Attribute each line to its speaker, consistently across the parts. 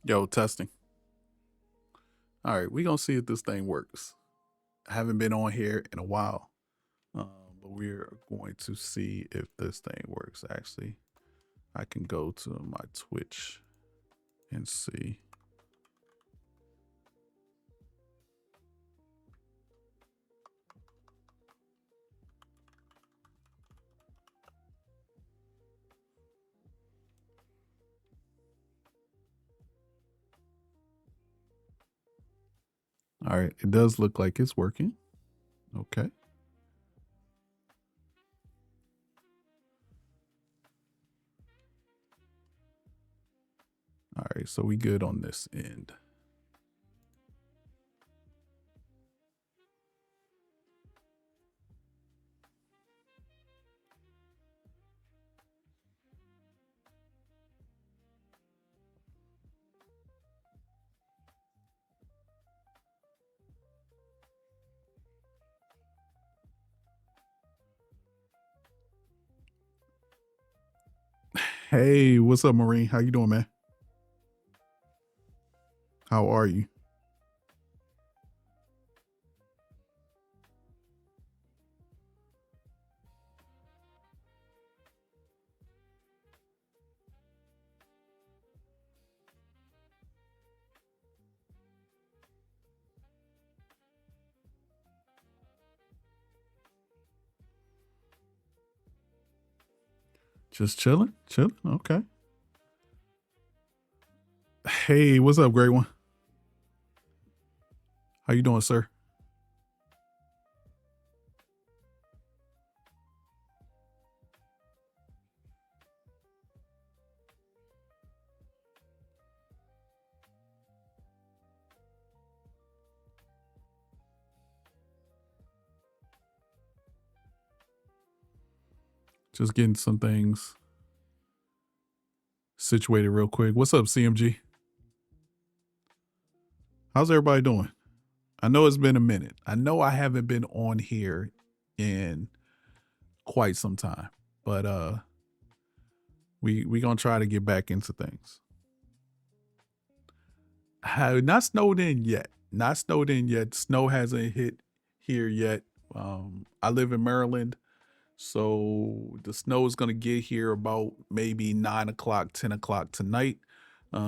Speaker 1: Yo, testing. All right, we gonna see if this thing works. I haven't been on here in a while, but we're going to see if this thing works. Actually, I can go to my Twitch and see. All right, it does look like it's working. Okay. All right, so we good on this end. Hey, what's up, Marine? How you doing, man? How are you? Just chilling, chilling. Okay. Hey, what's up, great one? How you doing, sir? Just getting some things situated real quick. What's up, CMG? How's everybody doing? I know it's been a minute. I know I haven't been on here in quite some time, but we gonna try to get back into things. Not snowed in yet. Not snowed in yet. Snow hasn't hit here yet. I live in Maryland, so the snow is gonna get here about maybe 9 o'clock, 10 o'clock tonight.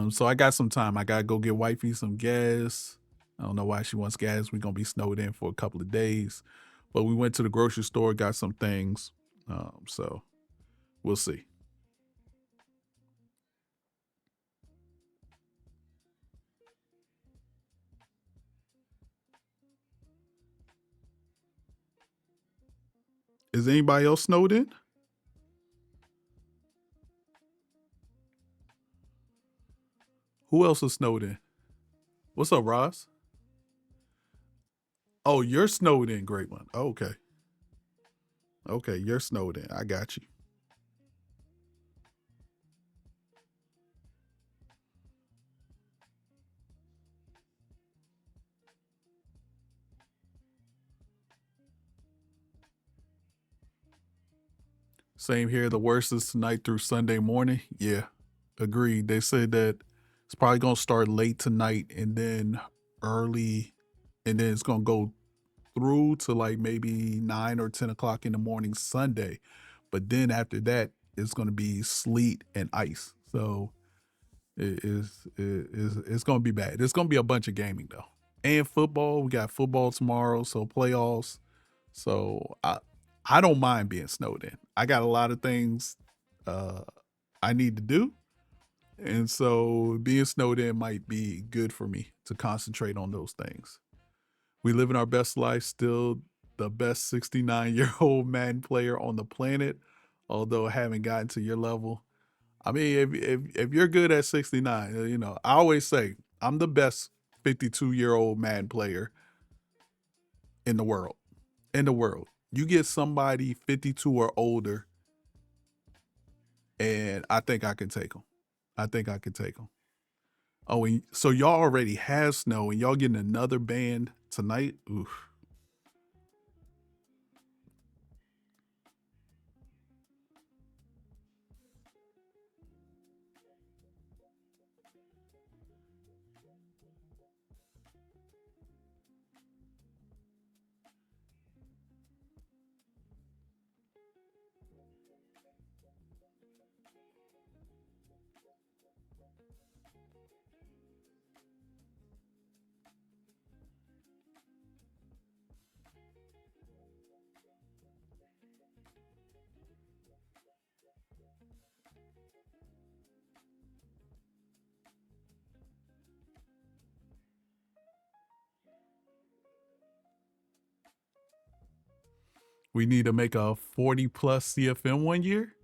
Speaker 1: So I got some time. I gotta go get wifey some gas. I don't know why she wants gas. We're gonna be snowed in for a couple of days, but we went to the grocery store, got some things. So we'll see. Is anybody else snowed in? Who else is snowed in? What's up, Ross? Oh, you're snowed in, great one. Okay. Okay, you're snowed in. I got you. Same here. The worst is tonight through Sunday morning. Yeah, agreed. They said that it's probably gonna start late tonight and then early, and then it's gonna go through to like maybe 9 or 10 o'clock in the morning Sunday. But then after that, it's gonna be sleet and ice. So it's gonna be bad. It's gonna be a bunch of gaming though, and football. We got football tomorrow, so playoffs. So I don't mind being snowed in. I got a lot of things uh, I need to do, and so being snowed in might be good for me to concentrate on those things. We live in our best life, still the best 69-year-old Madden player on the planet, although I haven't gotten to your level. I mean, if you're good at 69, I always say I'm the best 52-year-old Madden player in the world. In the world, you get somebody 52 or older, and I think I can take them. I think I can take them. Oh, and so y'all already have snow, and y'all getting another band tonight. Oof. We need to make a 40 plus CFM one year.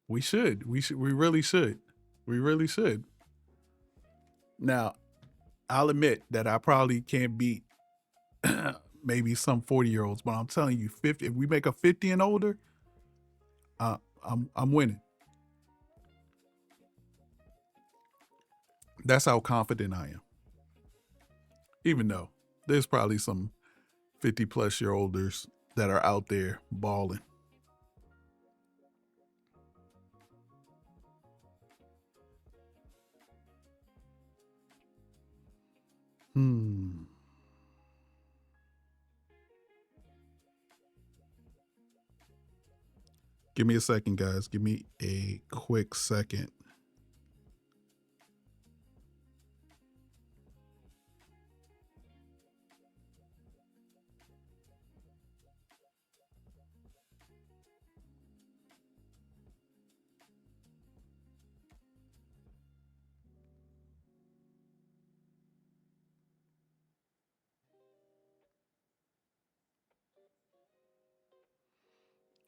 Speaker 1: We should. We really should. We really should. Now, I'll admit that I probably can't beat maybe some 40-year-olds, but I'm telling you, 50. If we make a 50 and older, I'm winning. That's how confident I am. Even though there's probably some 50 plus year olders that are out there balling. Give me a second, guys. Give me a quick second.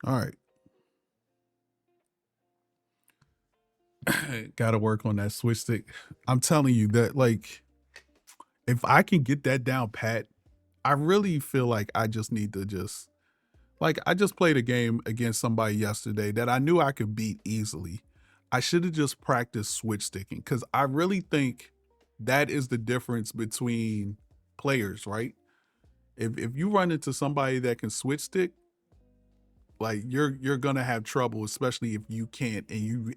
Speaker 1: All right. Gotta work on that switch stick. I'm telling you that, like, if I can get that down pat, I really feel like I just need to just, like, I just played a game against somebody yesterday that I knew I could beat easily. I should have just practiced switch sticking because I really think that is the difference between players, right? If you run into somebody that can switch stick, like you're gonna have trouble, especially if you can't, and you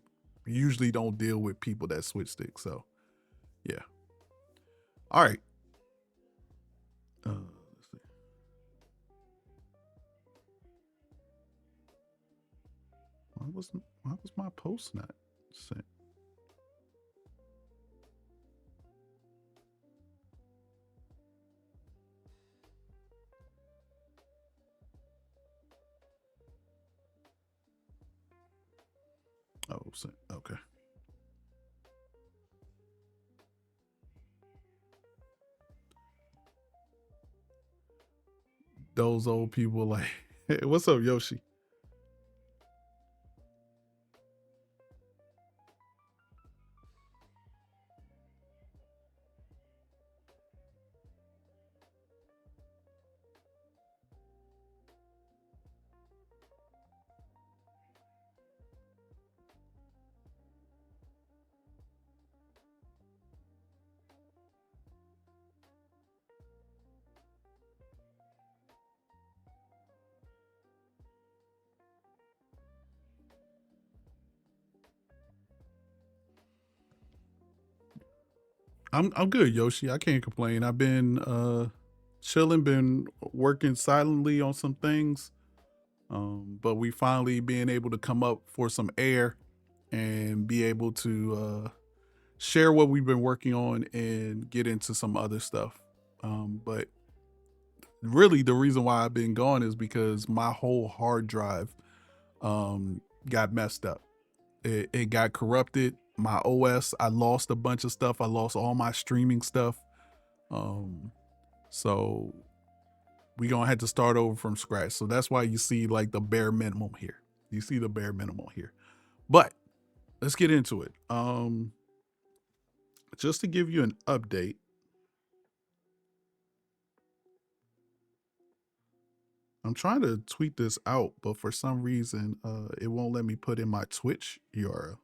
Speaker 1: usually don't deal with people that switch stick. So yeah. All right. Let's see. Why was my post not sent? Oh, sent. Okay. Those old people like, hey, what's up, Yoshi? I'm good, Yoshi. I can't complain. I've been chilling, been working silently on some things. But we finally being able to come up for some air and be able to share what we've been working on and get into some other stuff. But really, the reason why I've been gone is because my whole hard drive got messed up. It got corrupted. My OS, I lost a bunch of stuff. I lost all my streaming stuff. So we gonna have to start over from scratch. So that's why you see like the bare minimum here. You see the bare minimum here. But let's get into it. Just to give you an update. I'm trying to tweet this out, but for some reason, it won't let me put in my Twitch URL.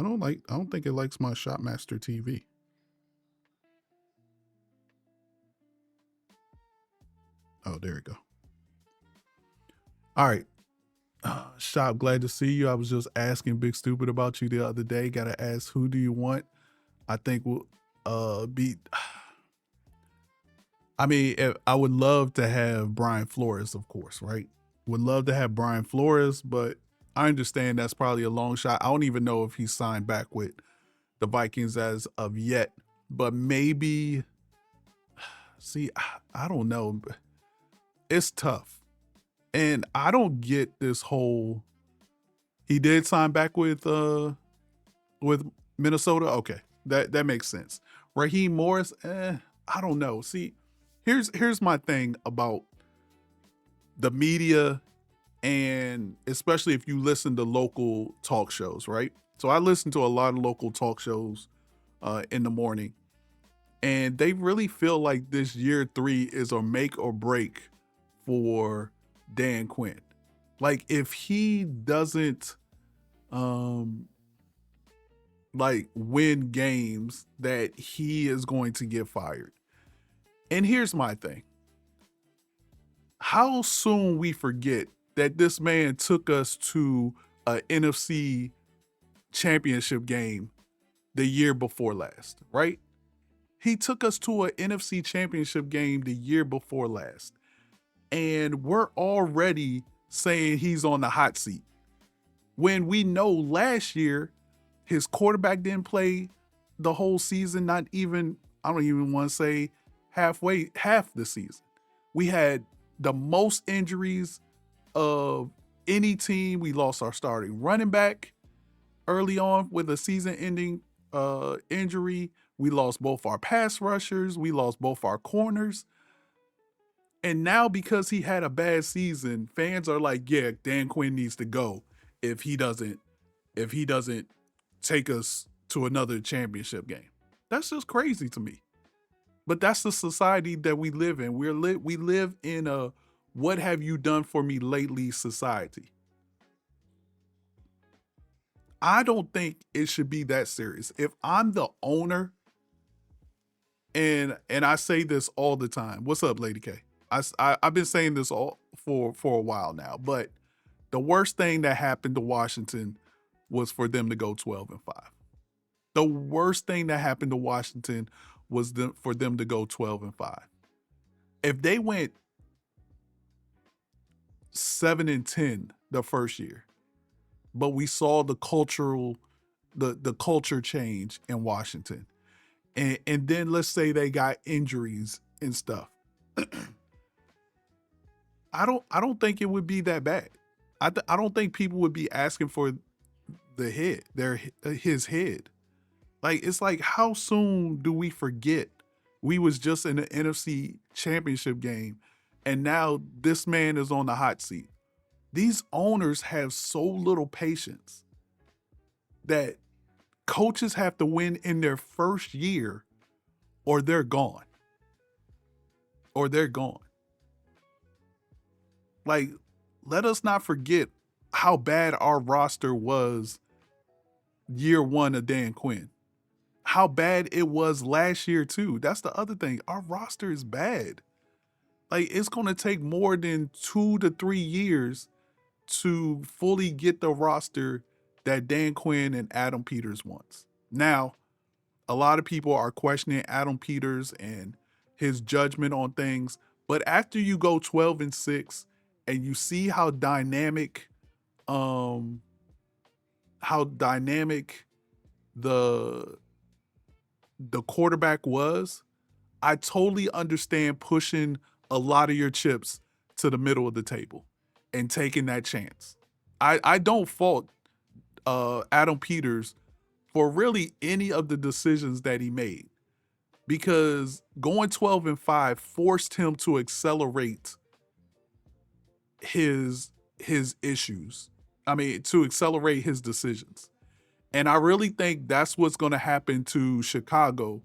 Speaker 1: I don't think it likes my Shopmaster TV. Oh, there we go. All right. Shop, glad to see you. I was just asking Big Stupid about you the other day. Gotta ask, who do you want? I think will be. I mean, I would love to have Brian Flores, of course, right? Would love to have Brian Flores, but I understand that's probably a long shot. I don't even know if he's signed back with the Vikings as of yet, but maybe. See, I don't know. It's tough. And I don't get this whole He did sign back with Minnesota. Okay, that makes sense. Raheem Morris, I don't know. See, here's my thing about the media, and especially if you listen to local talk shows, right? So I listen to a lot of local talk shows in the morning, and they really feel like this year 3 is a make or break for Dan Quinn. Like if he doesn't um like win games, that he is going to get fired. And here's my thing. How soon we forget that this man took us to a NFC championship game the year before last, right? He took us to an NFC championship game the year before last. And we're already saying he's on the hot seat. When we know last year, his quarterback didn't play the whole season, not even, I don't even want to say half the season. We had the most injuries of any team. We lost our starting running back early on with a season-ending injury. We lost both our pass rushers. We lost both our corners. And now because he had a bad season, fans are like, yeah, Dan Quinn needs to go if he doesn't take us to another championship game. That's just crazy to me. But that's the society that we live in. We live in a what have you done for me lately society. I don't think it should be that serious. If I'm the owner, and I say this all the time. What's up, Lady K? I've been saying this all for a while now, but the worst thing that happened to Washington was for them to go 12-5. The worst thing that happened to Washington was for them to go 12-5. If they went 7-10 the first year, but we saw the culture change in Washington, and then let's say they got injuries and stuff, I don't think it would be that bad. I don't think people would be asking for his head. Like, it's like, how soon do we forget we was just in the NFC championship game and now this man is on the hot seat? These owners have so little patience that coaches have to win in their first year or they're gone. Like, let us not forget how bad our roster was year 1 of Dan Quinn. How bad it was last year too. That's the other thing. Our roster is bad. Like, it's going to take more than 2 to 3 years to fully get the roster that Dan Quinn and Adam Peters wants. Now, a lot of people are questioning Adam Peters and his judgment on things, but after you go 12-6 and you see how dynamic the quarterback was, I totally understand pushing a lot of your chips to the middle of the table and taking that chance. I don't fault Adam Peters for really any of the decisions that he made, because going 12-5 forced him to accelerate his issues. I mean, to accelerate his decisions. And I really think that's what's going to happen to Chicago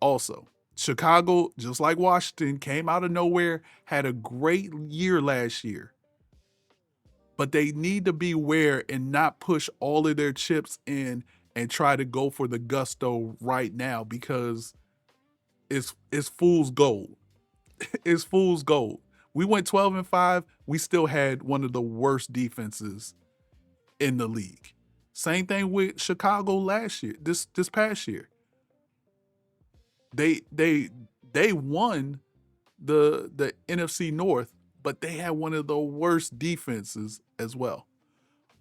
Speaker 1: also. Chicago, just like Washington, came out of nowhere, had a great year last year. But they need to beware and not push all of their chips in and try to go for the gusto right now, because it's fool's gold. It's fool's gold. We went 12-5. We still had one of the worst defenses in the league. Same thing with Chicago last year, this past year. They won the NFC North, but they had one of the worst defenses as well.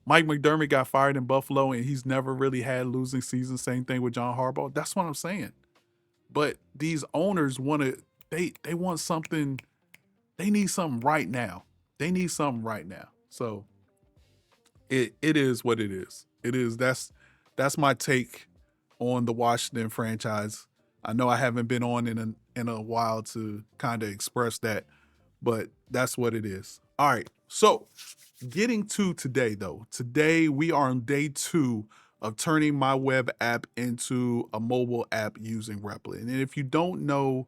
Speaker 1: Mike McDermott got fired in Buffalo, and he's never really had losing seasons. Same thing with John Harbaugh. That's what I'm saying. But these owners they want something. They need something right now. So it is what it is. It is that's my take on the Washington franchise. I know I haven't been on in a while to kind of express that, but that's what it is. All right. So, getting to today though. Today we are on day 2 of turning my web app into a mobile app using Replit. And if you don't know,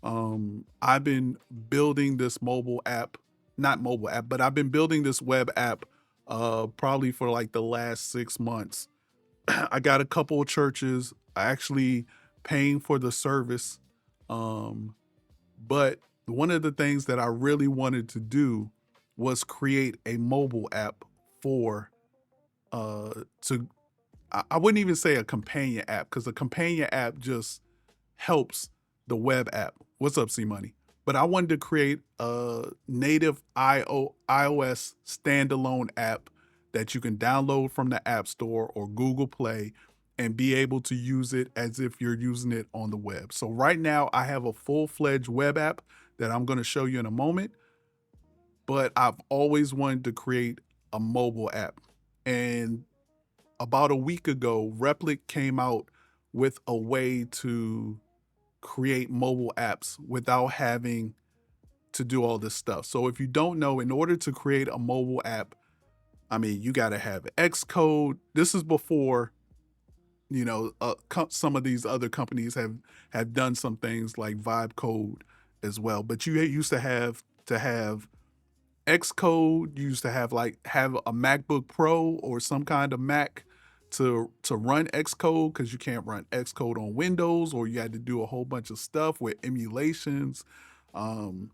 Speaker 1: I've been building this mobile app, not mobile app, but I've been building this web app probably for like the last 6 months. I got a couple of churches. I actually paying for the service. Um, but one of the things that I really wanted to do was create a mobile app for to I wouldn't even say a companion app because a companion app just helps the web app. What's up, C Money? But I wanted to create a native iOS standalone app that you can download from the App Store or Google Play and be able to use it as if you're using it on the web. So right now I have a full-fledged web app that I'm going to show you in a moment, but I've always wanted to create a mobile app. And about a week ago, Replit came out with a way to create mobile apps without having to do all this stuff. So if you don't know, in order to create a mobile app, I mean, you got to have Xcode. This is before, some of these other companies have done some things like Vibe Code as well. But you used to have Xcode. You used to have a MacBook Pro or some kind of Mac to run Xcode, because you can't run Xcode on Windows, or you had to do a whole bunch of stuff with emulations. And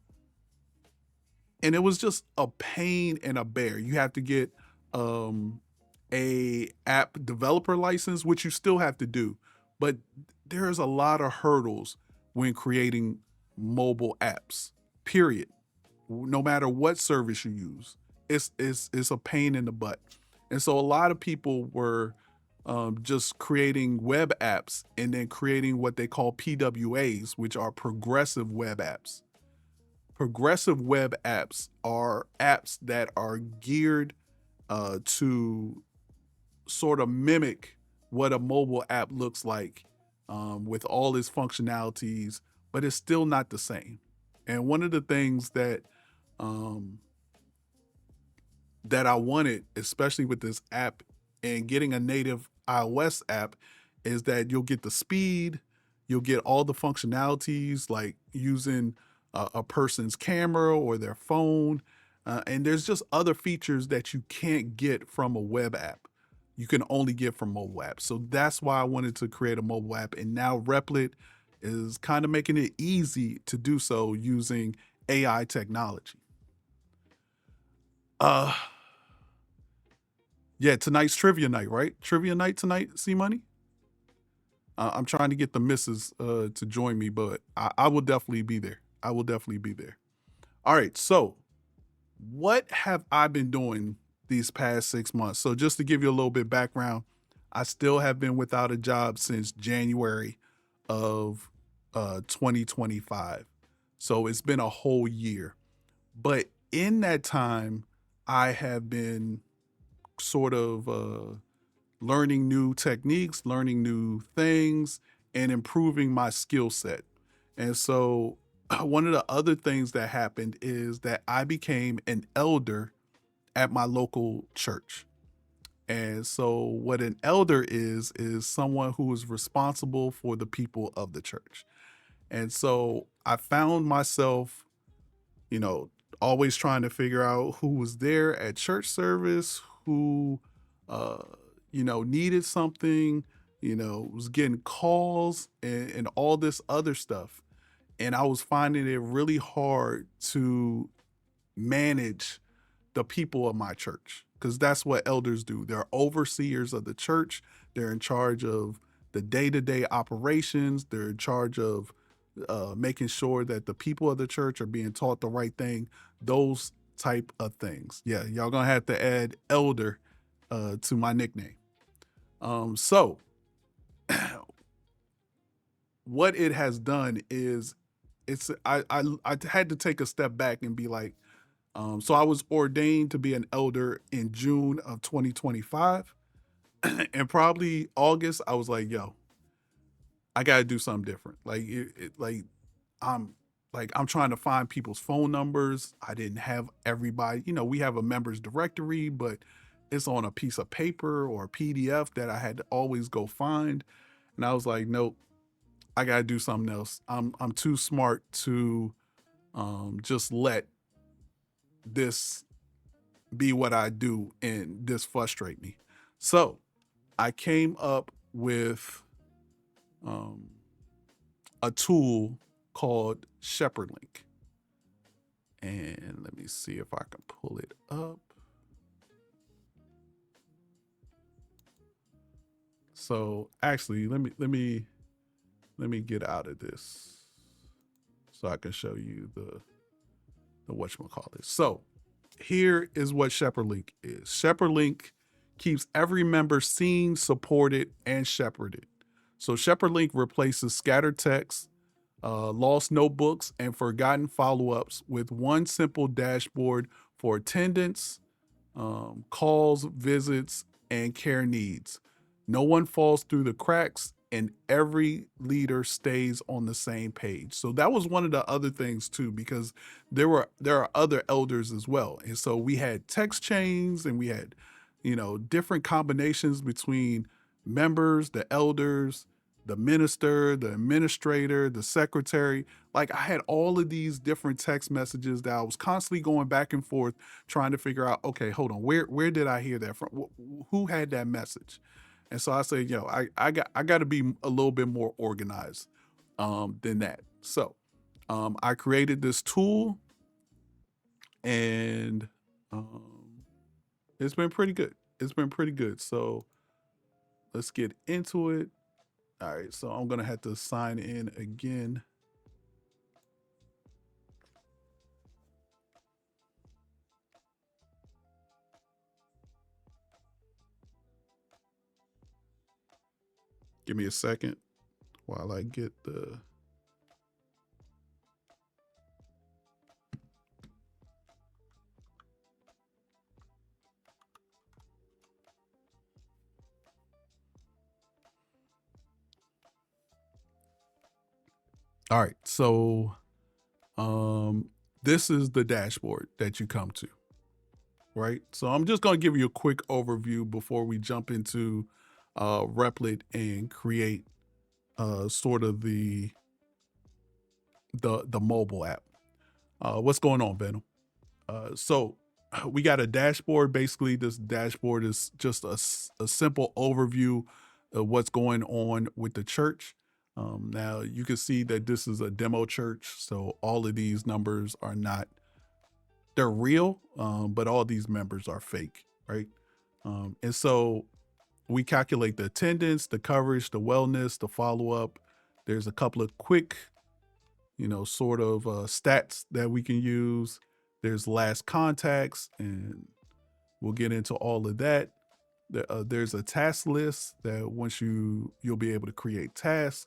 Speaker 1: it was just a pain and a bear. You have to get a app developer license, which you still have to do, but there's a lot of hurdles when creating mobile apps, period. No matter what service you use, it's a pain in the butt. And so a lot of people were just creating web apps and then creating what they call PWAs, which are progressive web apps. Progressive web apps are apps that are geared to sort of mimic what a mobile app looks like, with all its functionalities, but it's still not the same. And one of the things um, that I wanted, especially with this app and getting a native iOS app, is that you'll get the speed, you'll get all the functionalities like using a person's camera or their phone. And there's just other features that you can't get from a web app. You can only get from mobile apps. So that's why I wanted to create a mobile app. And now Replit is kind of making it easy to do so using AI technology. Uh, yeah, tonight's trivia night, right? Trivia night tonight, C Money? I'm trying to get the missus to join me, but I will definitely be there. I will definitely be there. All right, so what have I been doing these past 6 months? So just to give you a little bit background, I still have been without a job since January of 2025. So it's been a whole year. But in that time, I have been sort of learning new techniques, learning new things, and improving my skill set. And so one of the other things that happened is that I became an elder at my local church. And so what an elder is someone who is responsible for the people of the church. And so I found myself, you know, always trying to figure out who was there at church service, who, uh, needed something, was getting calls and all this other stuff. And I was finding it really hard to manage the people of my church, because that's what elders do. They're overseers of the church. They're in charge of the day-to-day operations. They're in charge of making sure that the people of the church are being taught the right thing, those type of things. Yeah, y'all gonna have to add elder to my nickname. So what it has done is I had to take a step back and be like, So I was ordained to be an elder in June of 2025. And probably August, I was like, yo, I got to do something different. I'm I'm trying to find people's phone numbers. I didn't have everybody. We have a members directory, but it's on a piece of paper or a PDF that I had to always go find. And I was like, nope, I got to do something else. I'm too smart to just let this be what I do and this frustrate me. So I came up with um, a tool called SheperdLink. And let me see if I can pull it up. So actually, let me get out of this so I can show you the whatchamacallit. So here is what SheperdLink is. SheperdLink keeps every member seen, supported, and shepherded. So SheperdLink replaces scattered text, lost notebooks, and forgotten follow-ups with one simple dashboard for attendance, calls, visits, and care needs. No one falls through the cracks, and every leader stays on the same page. So that was one of the other things too, because there are other elders as well, and so we had text chains and we had, different combinations between members, the elders, the minister, the administrator, the secretary. Like I had all of these different text messages that I was constantly going back and forth trying to figure out, okay, hold on, where did I hear that from? Who had that message? And so I said, I got to be a little bit more organized than that. So I created this tool, and it's been pretty good. It's been pretty good. So let's get into it. All right, so I'm gonna have to sign in again. Give me a second while I get the. All right, so this is the dashboard that you come to, right? So I'm just gonna give you a quick overview before we jump into Replit and create sort of the mobile app. What's going on, Venom? So we got a dashboard. Basically, this dashboard is just a simple overview of what's going on with the church. Now you can see that this is a demo church, so all of these numbers are not, they're real, but all these members are fake, right? And so we calculate the attendance, the coverage, the wellness, the follow up. There's a couple of quick, sort of stats that we can use. There's last contacts, and we'll get into all of that. There's a task list that once you'll be able to create tasks,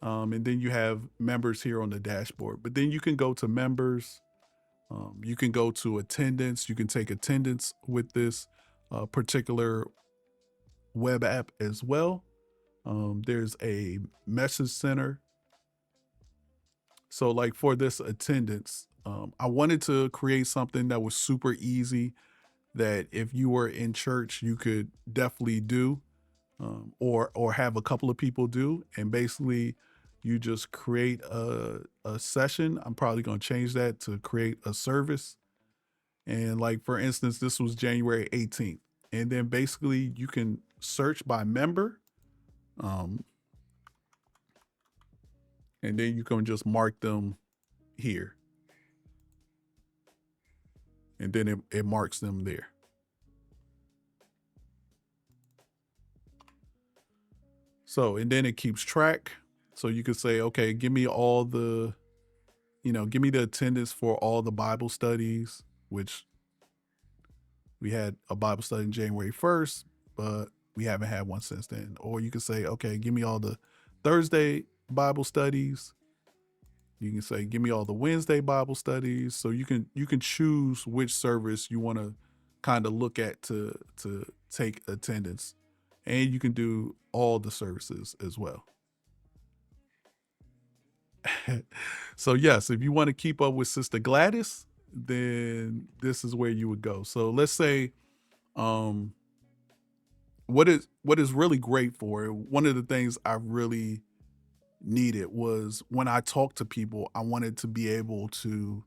Speaker 1: and then you have members here on the dashboard. But then you can go to members, you can go to attendance, you can take attendance with this particular web app as well. There's a message center. So, like for this attendance, I wanted to create something that was super easy that if you were in church, you could definitely do, or have a couple of people do. And basically, you just create a session. I'm probably going to change that to create a service. And like for instance, this was January 18th. And then basically, you can search by member. Um, and then you can just mark them here, and then it marks them there. So, and then it keeps track. So you could say, okay, give me all the, give me the attendance for all the Bible studies, which we had a Bible study in January 1st, but we haven't had one since then. Or you could say, okay, give me all the Thursday Bible studies, You can say, give me all the Wednesday Bible studies. So you can choose which service you want to kind of look at to take attendance. And you can do all the services as well. So yes, if you want to keep up with Sister Gladys, then this is where you would go. So let's say um what is really great for it, one of the things I really needed was when I talk to people, I wanted to be able to,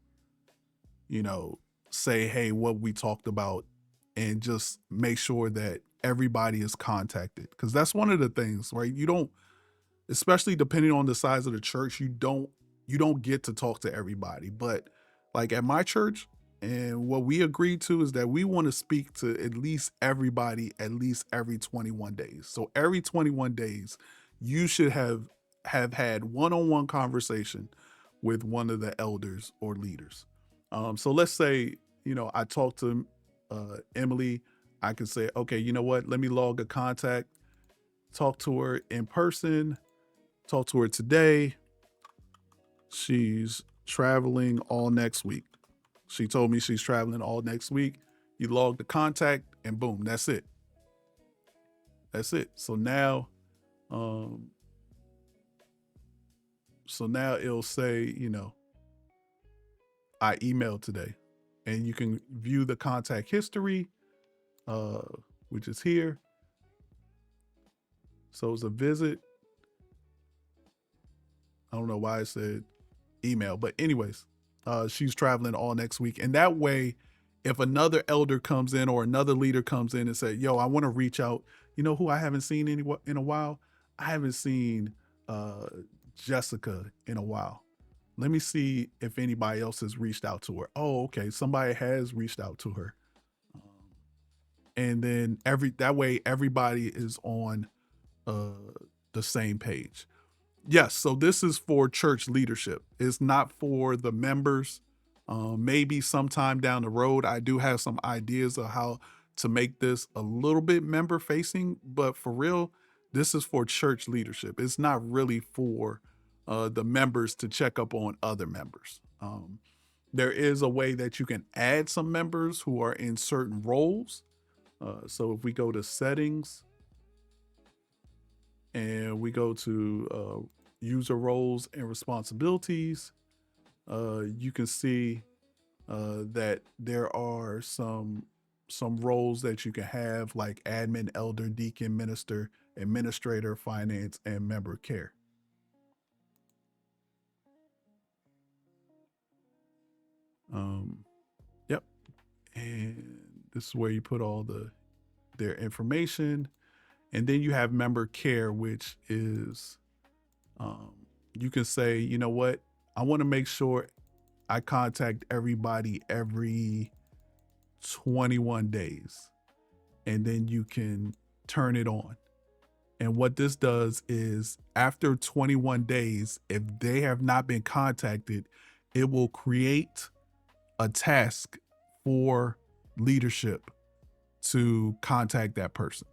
Speaker 1: you know, say, hey, what we talked about and just make sure that everybody is contacted. Because that's one of the things, right? You don't, especially depending on the size of the church, you don't get to talk to everybody. But like at my church, and what we agreed to is that we want to speak to at least everybody at least every 21 days. So every 21 days, you should have had one-on-one conversation with one of the elders or leaders. So let's say, I talked to Emily. I can say, okay, you know what? Let me log a contact, talk to her in person, talk to her today. She's traveling all next week. She told me she's traveling all next week. You log the contact and boom, that's it. That's it. Um, so now it'll say, I emailed today. And you can view the contact history, uh, which is here. So it's a visit. I don't know why I said email, but anyways, she's traveling all next week. And that way, if another elder comes in or another leader comes in and say, yo, I want to reach out, you know who I haven't seen in a while? I haven't seen uh, Jessica in a while. Let me see if anybody else has reached out to her. Oh, okay. Somebody has reached out to her. Um, and then that way everybody is on uh, the same page. Yes, so this is for church leadership. It's not for the members. Maybe sometime down the road, I do have some ideas of how to make this a little bit member facing, but for real, this is for church leadership. It's not really for the members to check up on other members. There is a way that you can add some members who are in certain roles. So if we go to settings, and we go to user roles and responsibilities, you can see that there are some roles that you can have, like admin, elder, deacon, minister, administrator, finance, and member care. Yep. And this is where you put all their information. And then you have member care, which is you can say, you know what, I want to make sure I contact everybody every 21 days. And then you can turn it on. And what this does is after 21 days, if they have not been contacted, it will create a task for leadership to contact that person.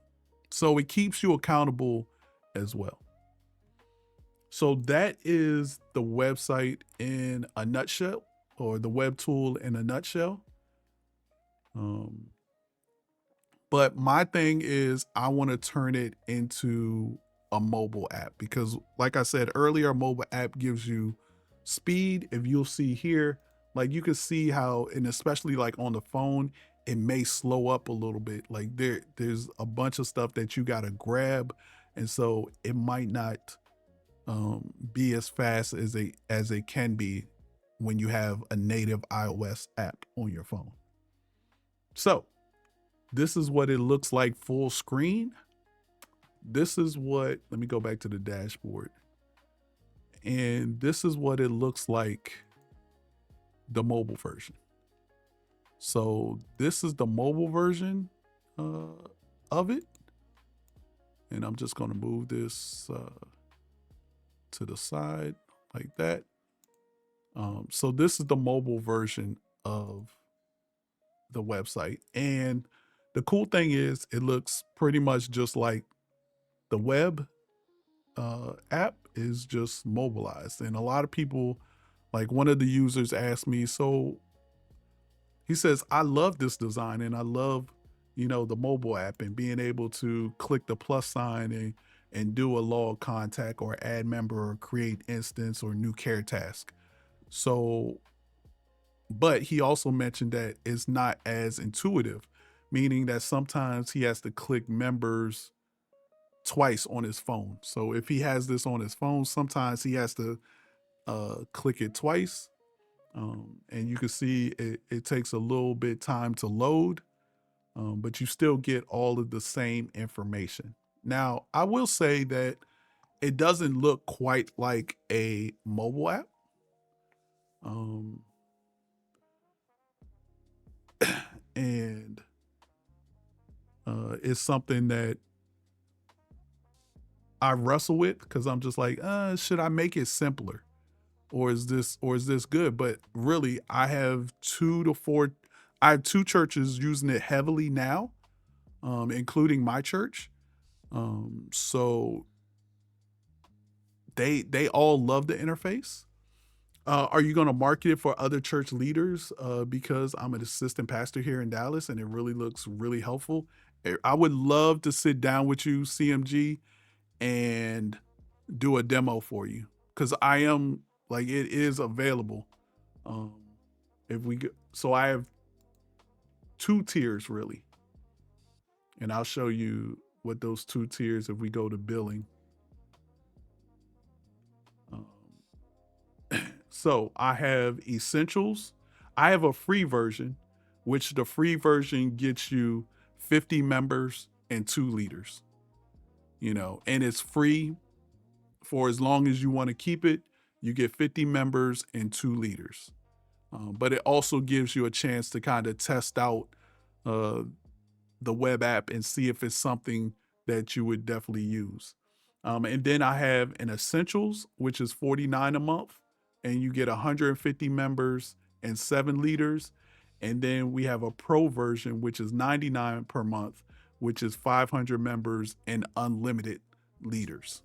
Speaker 1: So it keeps you accountable as well. So that is the website in a nutshell, or the web tool in a nutshell. But my thing is, I want to turn it into a mobile app because, like I said earlier, a mobile app gives you speed. If you'll see here, like you can see how, and especially like on the phone, it may slow up a little bit. Like there's a bunch of stuff that you got to grab, and so it might not be as fast as it can be when you have a native iOS app on your phone. So this is what it looks like full screen. This is what, let me go back to the dashboard. And this is what it looks like, the mobile version. So this is the mobile version of it. And I'm just going to move this to the side like that. So this is the mobile version of the website. And the cool thing is it looks pretty much just like the web app is just mobilized. And a lot of people Like one of the users asked me, so he says, I love this design and I love, the mobile app and being able to click the plus sign and do a log contact or add member or create instance or new care task. So, but he also mentioned that it's not as intuitive, meaning that sometimes he has to click members twice on his phone. So if he has this on his phone, sometimes he has to click it twice. And you can see it takes a little bit time to load, but you still get all of the same information. Now, I will say that it doesn't look quite like a mobile app. Um, and it's something that I wrestle with because I'm just like, should I make it simpler? Or is this good? But really, I have two churches using it heavily now, including my church. So they all love the interface. Are you going to market it for other church leaders? Because I'm an assistant pastor here in Dallas, and it really looks really helpful. I would love to sit down with you, CMG, and do a demo for you because I am like it is available. Um, if we go, so I have two tiers really, and I'll show you what those two tiers if we go to billing. Um, so I have essentials. I have a free version, which the free version gets you 50 members and 2 leaders. And it's free for as long as you want to keep it. You get 50 members and 2 leaders. But it also gives you a chance to kind of test out uh, the web app and see if it's something that you would definitely use. And then I have an essentials, which is $49 a month, and you get 150 members and 7 leaders. And then we have a pro version, which is $99 per month, which is 500 members and unlimited leaders.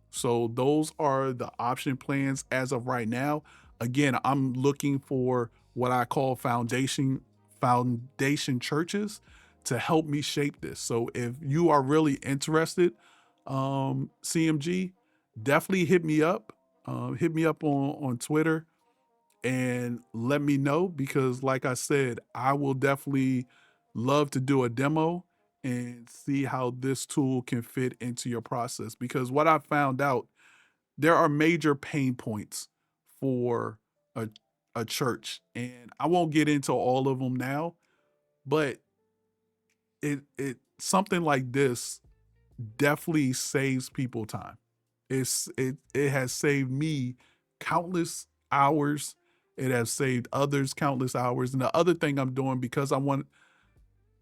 Speaker 1: So those are the option plans as of right now. Again, I'm looking for what I call foundation churches to help me shape this. So if you are really interested, CMG, definitely hit me up. Hit me up on Twitter and let me know because, like I said, I will definitely love to do a demo and see how this tool can fit into your process. Because what I found out, there are major pain points for a, a church, and I won't get into all of them now, but it something like this definitely saves people time. It has saved me countless hours. It has saved others countless hours. And the other thing I'm doing because I want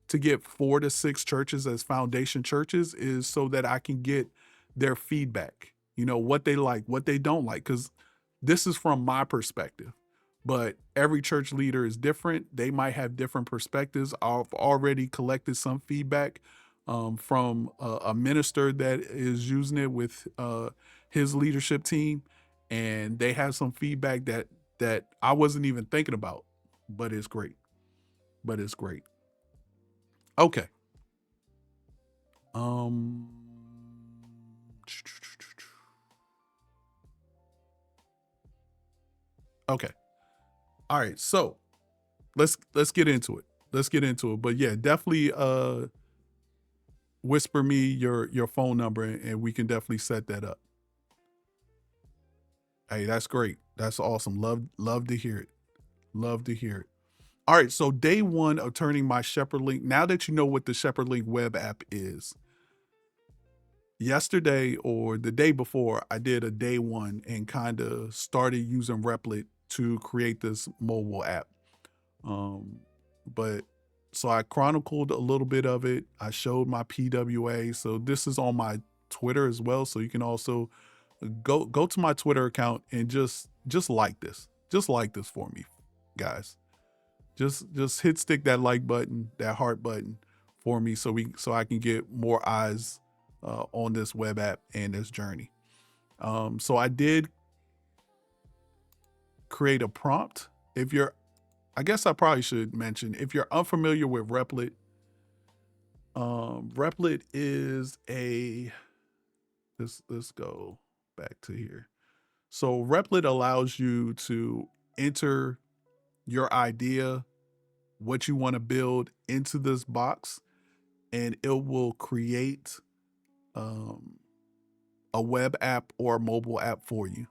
Speaker 1: to get 4 to 6 churches as foundation churches is so that I can get their feedback, what they like, what they don't like, because this is from my perspective. But every church leader is different. They might have different perspectives. I've already collected some feedback from a minister that is using it with his leadership team, and they have some feedback that I wasn't even thinking about, but it's great. But it's great. Okay. Um. Okay. All right. So let's get into it. Let's get into it. But yeah, definitely whisper me your phone number and we can definitely set that up. Hey, that's great. That's awesome. Love to hear it. Love to hear it. All right. So day one of turning my SheperdLink. Now that you know what the SheperdLink Web App is, yesterday or the day before, I did a day one and kind of started using Replit to create this mobile app. Um, but so I chronicled a little bit of it. I showed my PWA. So this is on my Twitter as well. So you can also go to my Twitter account and just like this. Just like this for me, guys. Just stick that like button, that heart button for me so I can get more eyes on this web app and this journey. So I did create a prompt. If you're, I guess I probably should mention, if you're unfamiliar with Replit, Replit is let's go back to here. So Replit allows you to enter your idea, what you want to build into this box, and it will create a web app or a mobile app for you.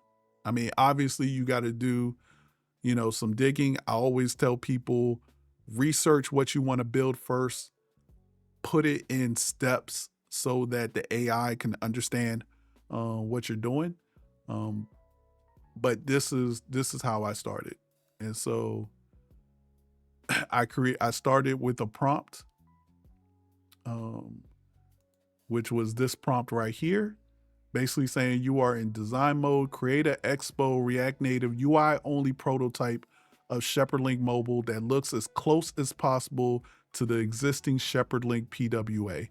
Speaker 1: I mean, obviously you got to do, some digging. I always tell people, research what you want to build first, put it in steps so that the AI can understand what you're doing. But this is how I started. And so I started with a prompt, which was this prompt right here, basically saying you are in design mode, create an Expo React Native UI only prototype of SheperdLink Mobile that looks as close as possible to the existing SheperdLink PWA.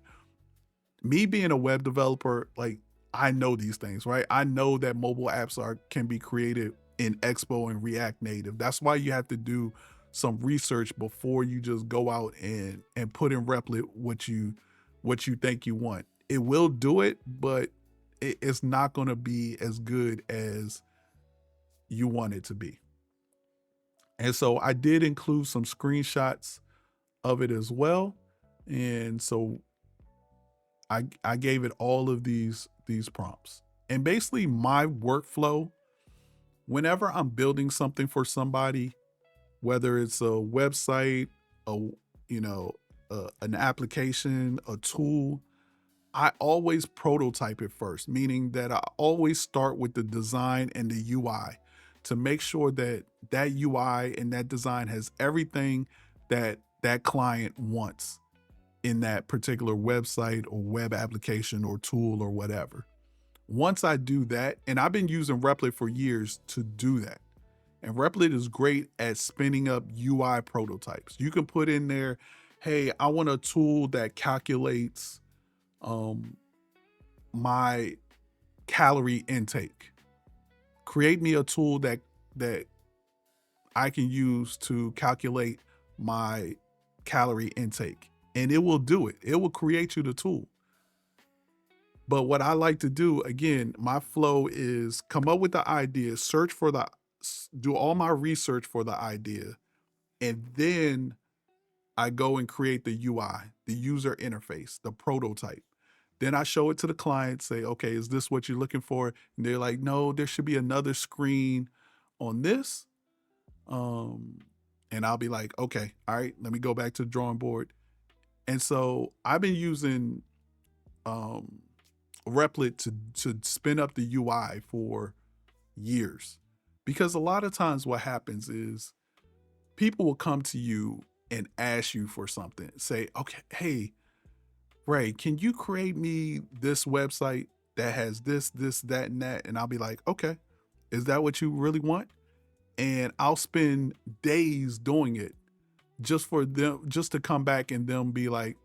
Speaker 1: Me being a web developer, like, I know these things, right? I know that mobile apps can be created in Expo and React Native. That's why you have to do some research before you just go out and put in Replit what you think you want. It will do it, but it's not going to be as good as you want it to be. And so I did include some screenshots of it as well. And so I gave it all of these prompts. And basically my workflow, whenever I'm building something for somebody, whether it's a website, an application, a tool, I always prototype it first, meaning that I always start with the design and the UI to make sure that that UI and that design has everything that that client wants in that particular website or web application or tool or whatever. Once I do that, and I've been using Replit for years to do that. And Replit is great at spinning up UI prototypes. You can put in there, hey, I want a tool that calculates my calorie intake. Create me a tool that I can use to calculate my calorie intake. And it will do it. It will create you the tool. But what I like to do, again, my flow is come up with the idea, do all my research for the idea, and then I go and create the UI, the user interface, the prototype. Then I show it to the client, say, okay, is this what you're looking for? And they're like, no, there should be another screen on this. And I'll be like, okay, all right, let me go back to the drawing board. And so I've been using Replit to spin up the UI for years. Because a lot of times what happens is people will come to you and ask you for something. Say, okay, hey, Ray, can you create me this website that has this, that, and that? And I'll be like, okay, is that what you really want? And I'll spend days doing it just for them, just to come back and them be like,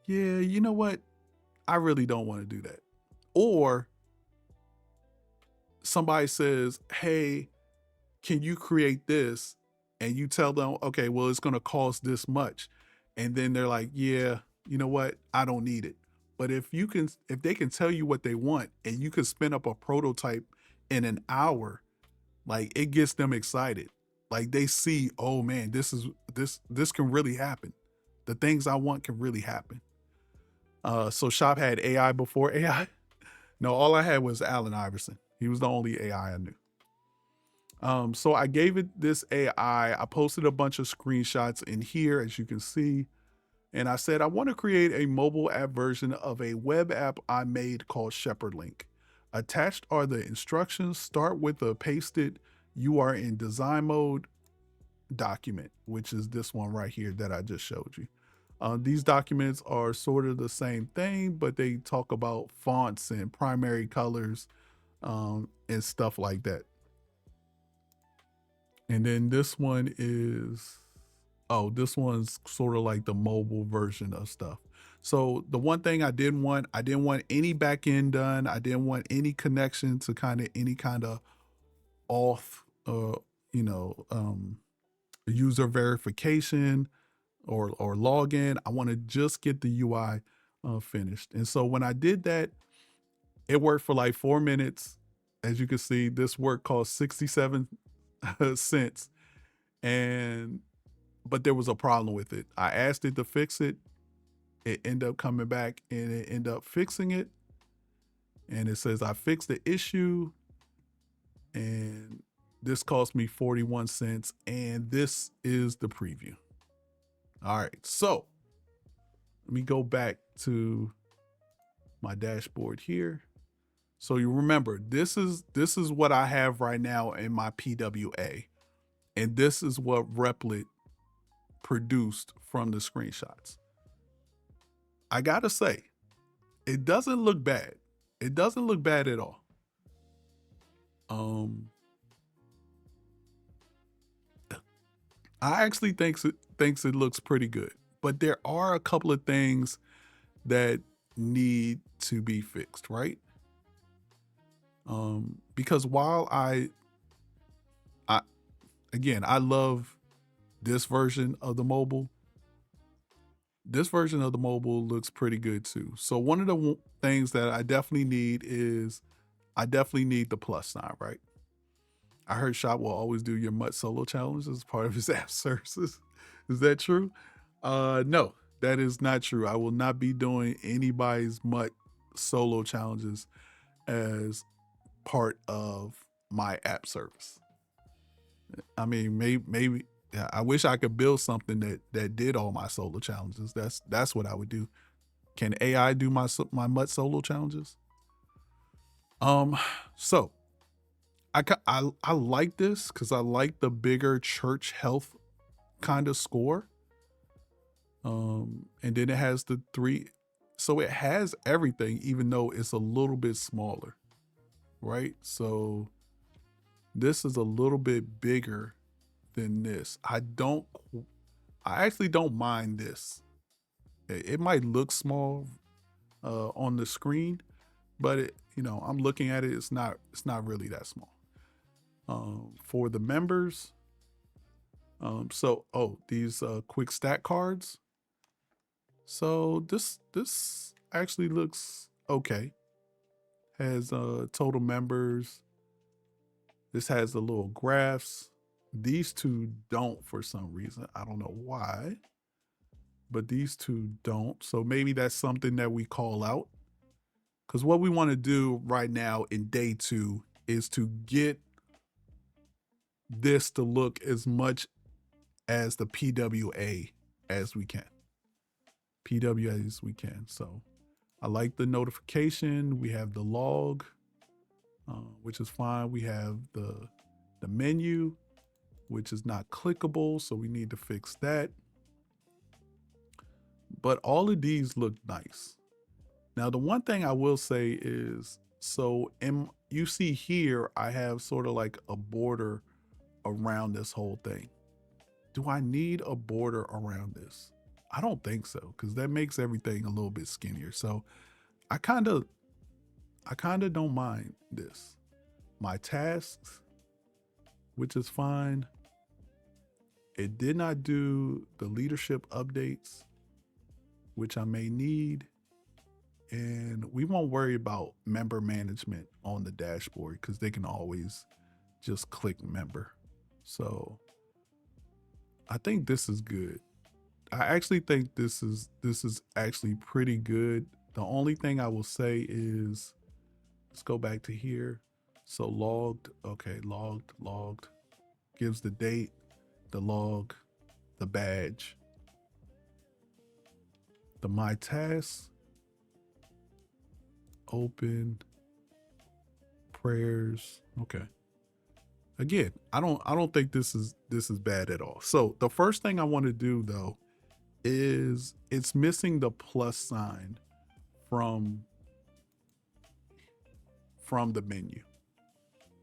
Speaker 1: yeah, you know what? I really don't want to do that. Or somebody says, hey, can you create this? And you tell them, okay, well, it's going to cost this much. And then they're like, yeah, you know what? I don't need it. But if they can tell you what they want and you can spin up a prototype in an hour, like, it gets them excited. Like, they see, oh man, this can really happen. The things I want can really happen. So Shop had AI before AI. No, all I had was Allen Iverson. He was the only AI I knew. So I gave it this AI. I posted a bunch of screenshots in here, as you can see. And I said, I want to create a mobile app version of a web app I made called SheperdLink. Attached are the instructions. Start with the pasted "you are in design mode" document, which is this one right here that I just showed you. These documents are sort of the same thing, but they talk about fonts and primary colors and stuff like that. And then this one is, this one's sort of like the mobile version of stuff. So the one thing I didn't want any back end done. I didn't want any connection to any kind of auth uh, you know, user verification or login. I want to just get the UI finished. And so when I did that, it worked for like 4 minutes. As you can see, this work cost 67 cents. And but there was a problem with it. I asked it to fix it. It ended up coming back and it ended up fixing it. And it says I fixed the issue. And this cost me 41 cents. And this is the preview. All right. So let me go back to my dashboard here. So you remember, this is what I have right now in my PWA. And this is what Replit produced from the screenshots. I gotta say, it doesn't look bad. It doesn't look bad at all. I actually thinks it looks pretty good, but there are a couple of things that need to be fixed, right? Because while I love this version of the mobile, this version of the mobile looks pretty good too. So one of the things that I definitely need is I definitely need the plus sign, right? I heard Shop will always do your MUT solo challenge as part of his app services. Is that true? No, that is not true. I will not be doing anybody's MUT solo challenges as part of my app service. I mean, maybe yeah, I wish I could build something that did all my solo challenges. That's what I would do. Can AI do my MUT solo challenges? So I like this because I like the bigger church health kind of score. And then it has the 3, so it has everything, even though it's a little bit smaller, right? So this is a little bit bigger than this. I actually don't mind this. It might look small on the screen, but I'm looking at it. It's not really that small. For the members, these quick stat cards. So this actually looks okay. Has total members. This has the little graphs. These two don't for some reason. I don't know why, but these two don't. So maybe that's something that we call out. Because what we want to do right now in day 2 is to get this to look as much as the PWA as we can. PWA as we can. So I like the notification. We have the log, which is fine. We have the menu, which is not clickable. So we need to fix that. But all of these look nice. Now, the one thing I will say is, so you see here, I have sort of like a border around this whole thing. Do I need a border around this? I don't think so, because that makes everything a little bit skinnier. So I kind of don't mind this. My tasks, which is fine. It did not do the leadership updates, which I may need. And we won't worry about member management on the dashboard because they can always just click member. So I think this is good. I actually think this is actually pretty good. The only thing I will say is, let's go back to here. So logged, okay, logged, gives the date, the log, the badge, the my tasks, open, prayers. Okay. Again, I don't think this is bad at all. So the first thing I want to do though is it's missing the plus sign from the menu.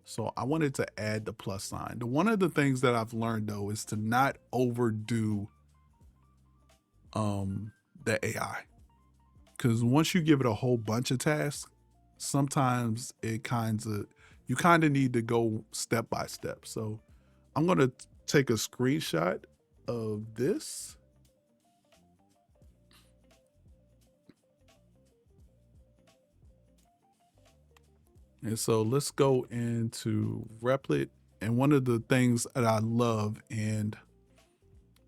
Speaker 1: So I wanted to add the plus sign. One of the things that I've learned though is to not overdo the AI. Because once you give it a whole bunch of tasks, sometimes it kinds of, you kind of need to go step by step. So I'm going to take a screenshot of this. And so let's go into Replit. And one of the things that I love, and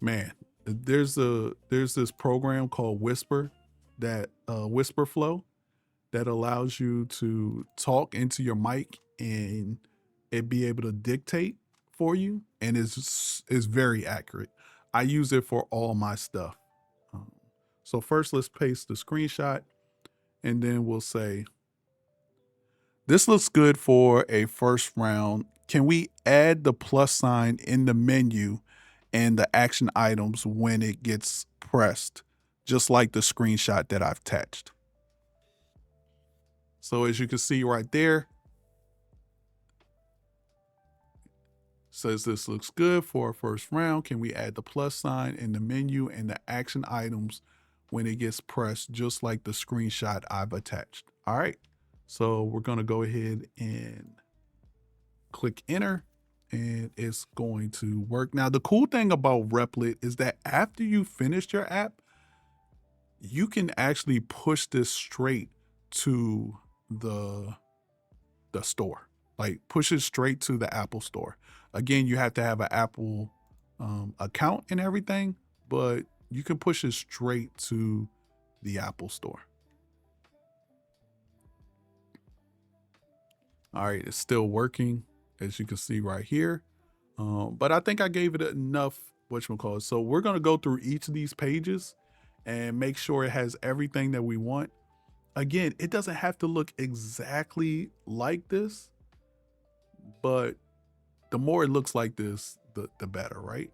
Speaker 1: man, there's this program called Whisper, that Whisper Flow, that allows you to talk into your mic and it be able to dictate for you, and it's very accurate. I use it for all my stuff. So first, let's paste the screenshot, and then we'll say, this looks good for a first round. Can we add the plus sign in the menu and the action items when it gets pressed, just like the screenshot that I've attached? So as you can see right there, says this looks good for a first round. Can we add the plus sign in the menu and the action items when it gets pressed, just like the screenshot I've attached? All right. So we're going to go ahead and click enter, and it's going to work. Now, the cool thing about Replit is that after you finished your app, you can actually push this straight to the store, like push it straight to the Apple store. Again, you have to have an Apple account and everything, but you can push it straight to the Apple store. All right, it's still working, as you can see right here. But I think I gave it enough, whatchamacallit. So we're going to go through each of these pages and make sure it has everything that we want. Again, it doesn't have to look exactly like this, but the more it looks like this, the better, right?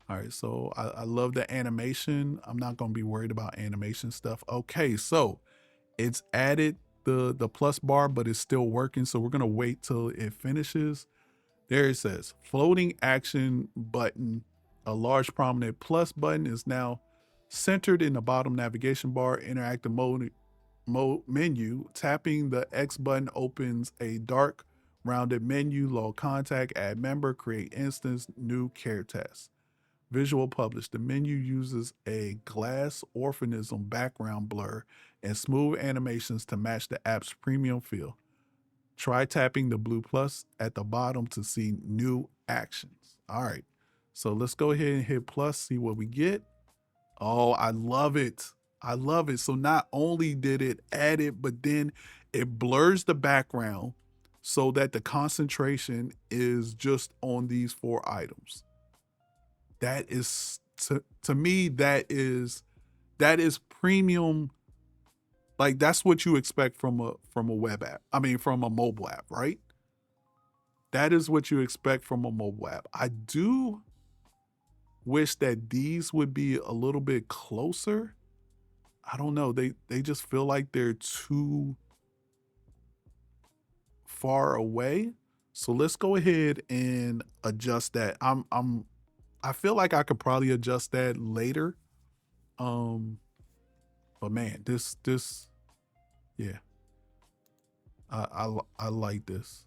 Speaker 1: All right, so I love the animation. I'm not going to be worried about animation stuff. Okay, so it's added the plus bar, but it's still working. So we're going to wait till it finishes. There it says floating action button. A large prominent plus button is now centered in the bottom navigation bar. Interactive mode menu. Tapping the X button opens a dark rounded menu. Log contact, add member, create instance, new care test. Visual publish. The menu uses a glass orphanism background blur and smooth animations to match the app's premium feel. Try tapping the blue plus at the bottom to see new actions. All right, so let's go ahead and hit plus, see what we get. Oh, I love it. I love it. So not only did it add it, but then it blurs the background so that the concentration is just on these 4 items. That is, to me, that is premium. Like, that's what you expect from a web app. I mean, from a mobile app, right? That is what you expect from a mobile app. I do wish that these would be a little bit closer. I don't know. They just feel like they're too far away. So let's go ahead and adjust that. I feel like I could probably adjust that later. But man, this yeah. I like this.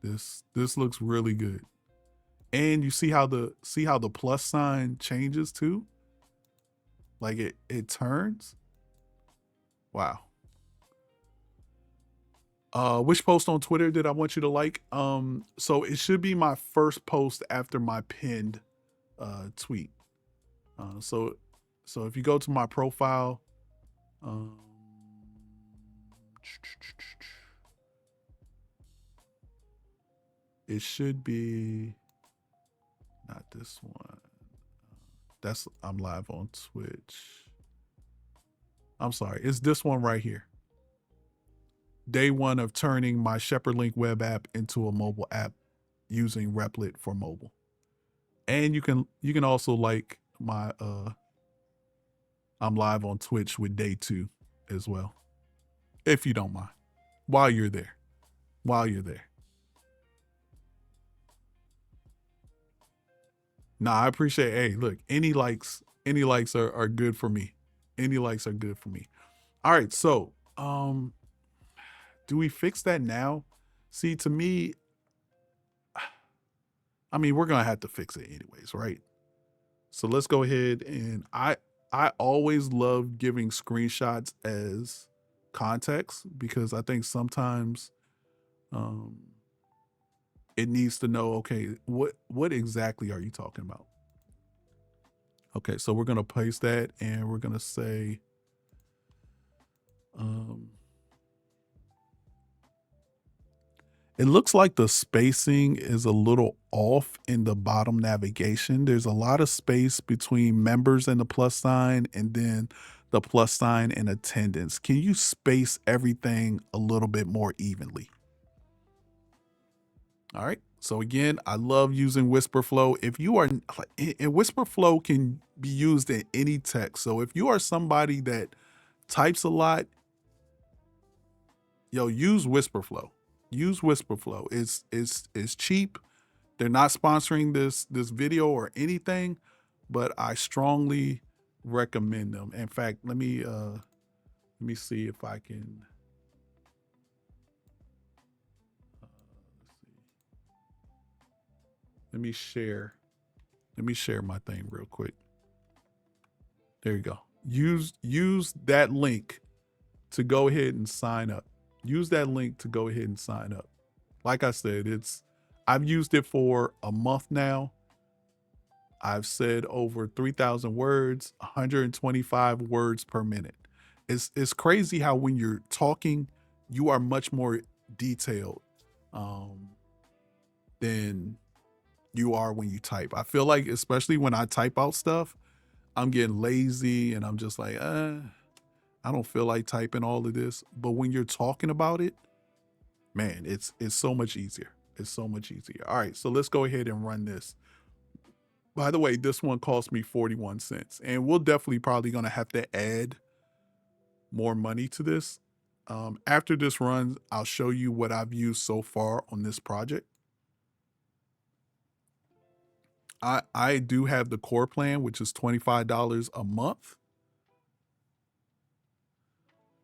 Speaker 1: This looks really good. And you see how the plus sign changes too? Like it turns. Wow. Which post on Twitter did I want you to like? So it should be my first post after my pinned tweet. So if you go to my profile, it should be not this one. I'm live on Twitch. I'm sorry, it's this one right here. Day 1 of turning my SheperdLink Web App into a mobile app using Replit for mobile. And you can also like my I'm live on Twitch with day 2 as well, if you don't mind, while you're there. Nah, I appreciate, hey, look, any likes are good for me. Any likes are good for me. All right, so do we fix that now? See, to me, I mean, we're gonna have to fix it anyways, right? So let's go ahead, and I always love giving screenshots as context because I think sometimes um it needs to know, okay, what exactly are you talking about? Okay, so we're gonna paste that and we're gonna say um it looks like the spacing is a little off in the bottom navigation. There's a lot of space between members and the plus sign, and then the plus sign and attendance. Can you space everything a little bit more evenly? All right. So again, I love using WhisperFlow. If you are, and WhisperFlow can be used in any text. So if you are somebody that types a lot, use WhisperFlow. Use WhisperFlow. It's cheap. They're not sponsoring this video or anything, but I strongly recommend them. In fact, let me see if I can. Let's see. Let me share. Let me share my thing real quick. There you go. Use that link to go ahead and sign up. Use that link to go ahead and sign up. Like I said, I've used it for a month now. I've said over 3,000 words, 125 words per minute. It's crazy how when you're talking, you are much more detailed than you are when you type. I feel like, especially when I type out stuff, I'm getting lazy and I'm just like, I don't feel like typing all of this. But when you're talking about it, man, it's so much easier. It's so much easier. All right, so let's go ahead and run this. By the way, this one cost me 41 cents, and we'll definitely probably gonna have to add more money to this. After this runs, I'll show you what I've used so far on this project. I do have the core plan, which is $25 a month.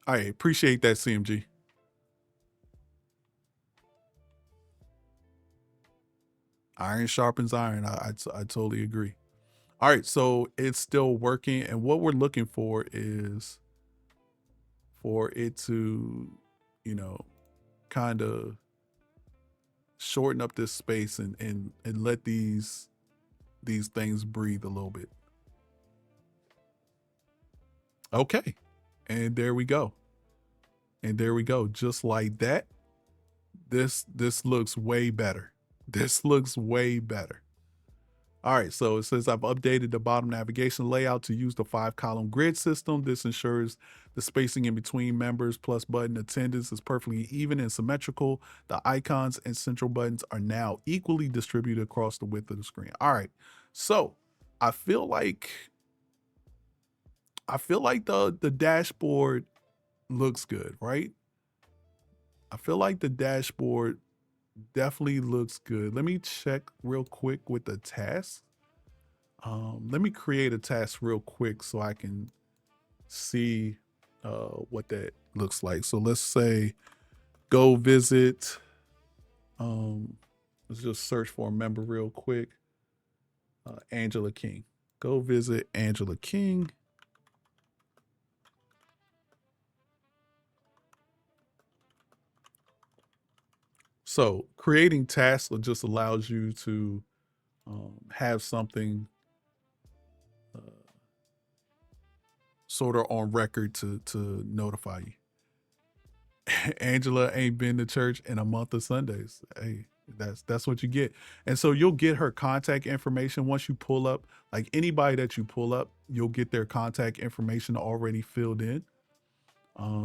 Speaker 1: I appreciate that, CMG. Iron sharpens iron. I totally agree. All right, so it's still working, and what we're looking for is for it to, kind of shorten up this space and let these things breathe a little bit. Okay, and there we go. And there we go. Just like that. This looks way better. This looks way better. All right, so it says I've updated the bottom navigation layout to use the 5-column grid system. This ensures the spacing in between members plus button attendance is perfectly even and symmetrical. The icons and central buttons are now equally distributed across the width of the screen. All right, so I feel like the dashboard looks good, right? I feel like the dashboard definitely looks good. Let me check real quick with the task. Let me create a task real quick so I can see what that looks like. So let's say go visit. Let's just search for a member real quick. Angela King. Go visit Angela King. So creating tasks just allows you to have something sort of on record to notify you. Angela ain't been to church in a month of Sundays. Hey, that's what you get. And so you'll get her contact information once you pull up, like anybody that you pull up, you'll get their contact information already filled in.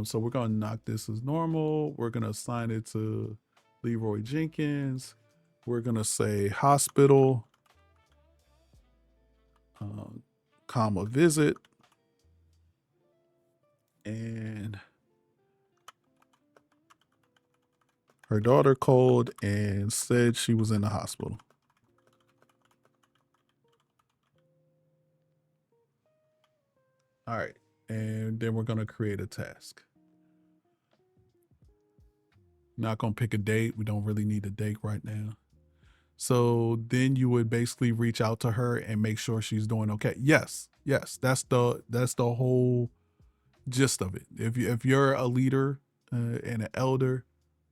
Speaker 1: So we're gonna knock this as normal. We're gonna assign it to Leroy Jenkins. We're gonna say hospital, comma visit, and her daughter called and said she was in the hospital. All right, and then we're gonna create a task. Not gonna pick a date. We don't really need a date right now. So then you would basically reach out to her and make sure she's doing okay. Yes, yes, that's the whole gist of it. If you're a leader and an elder,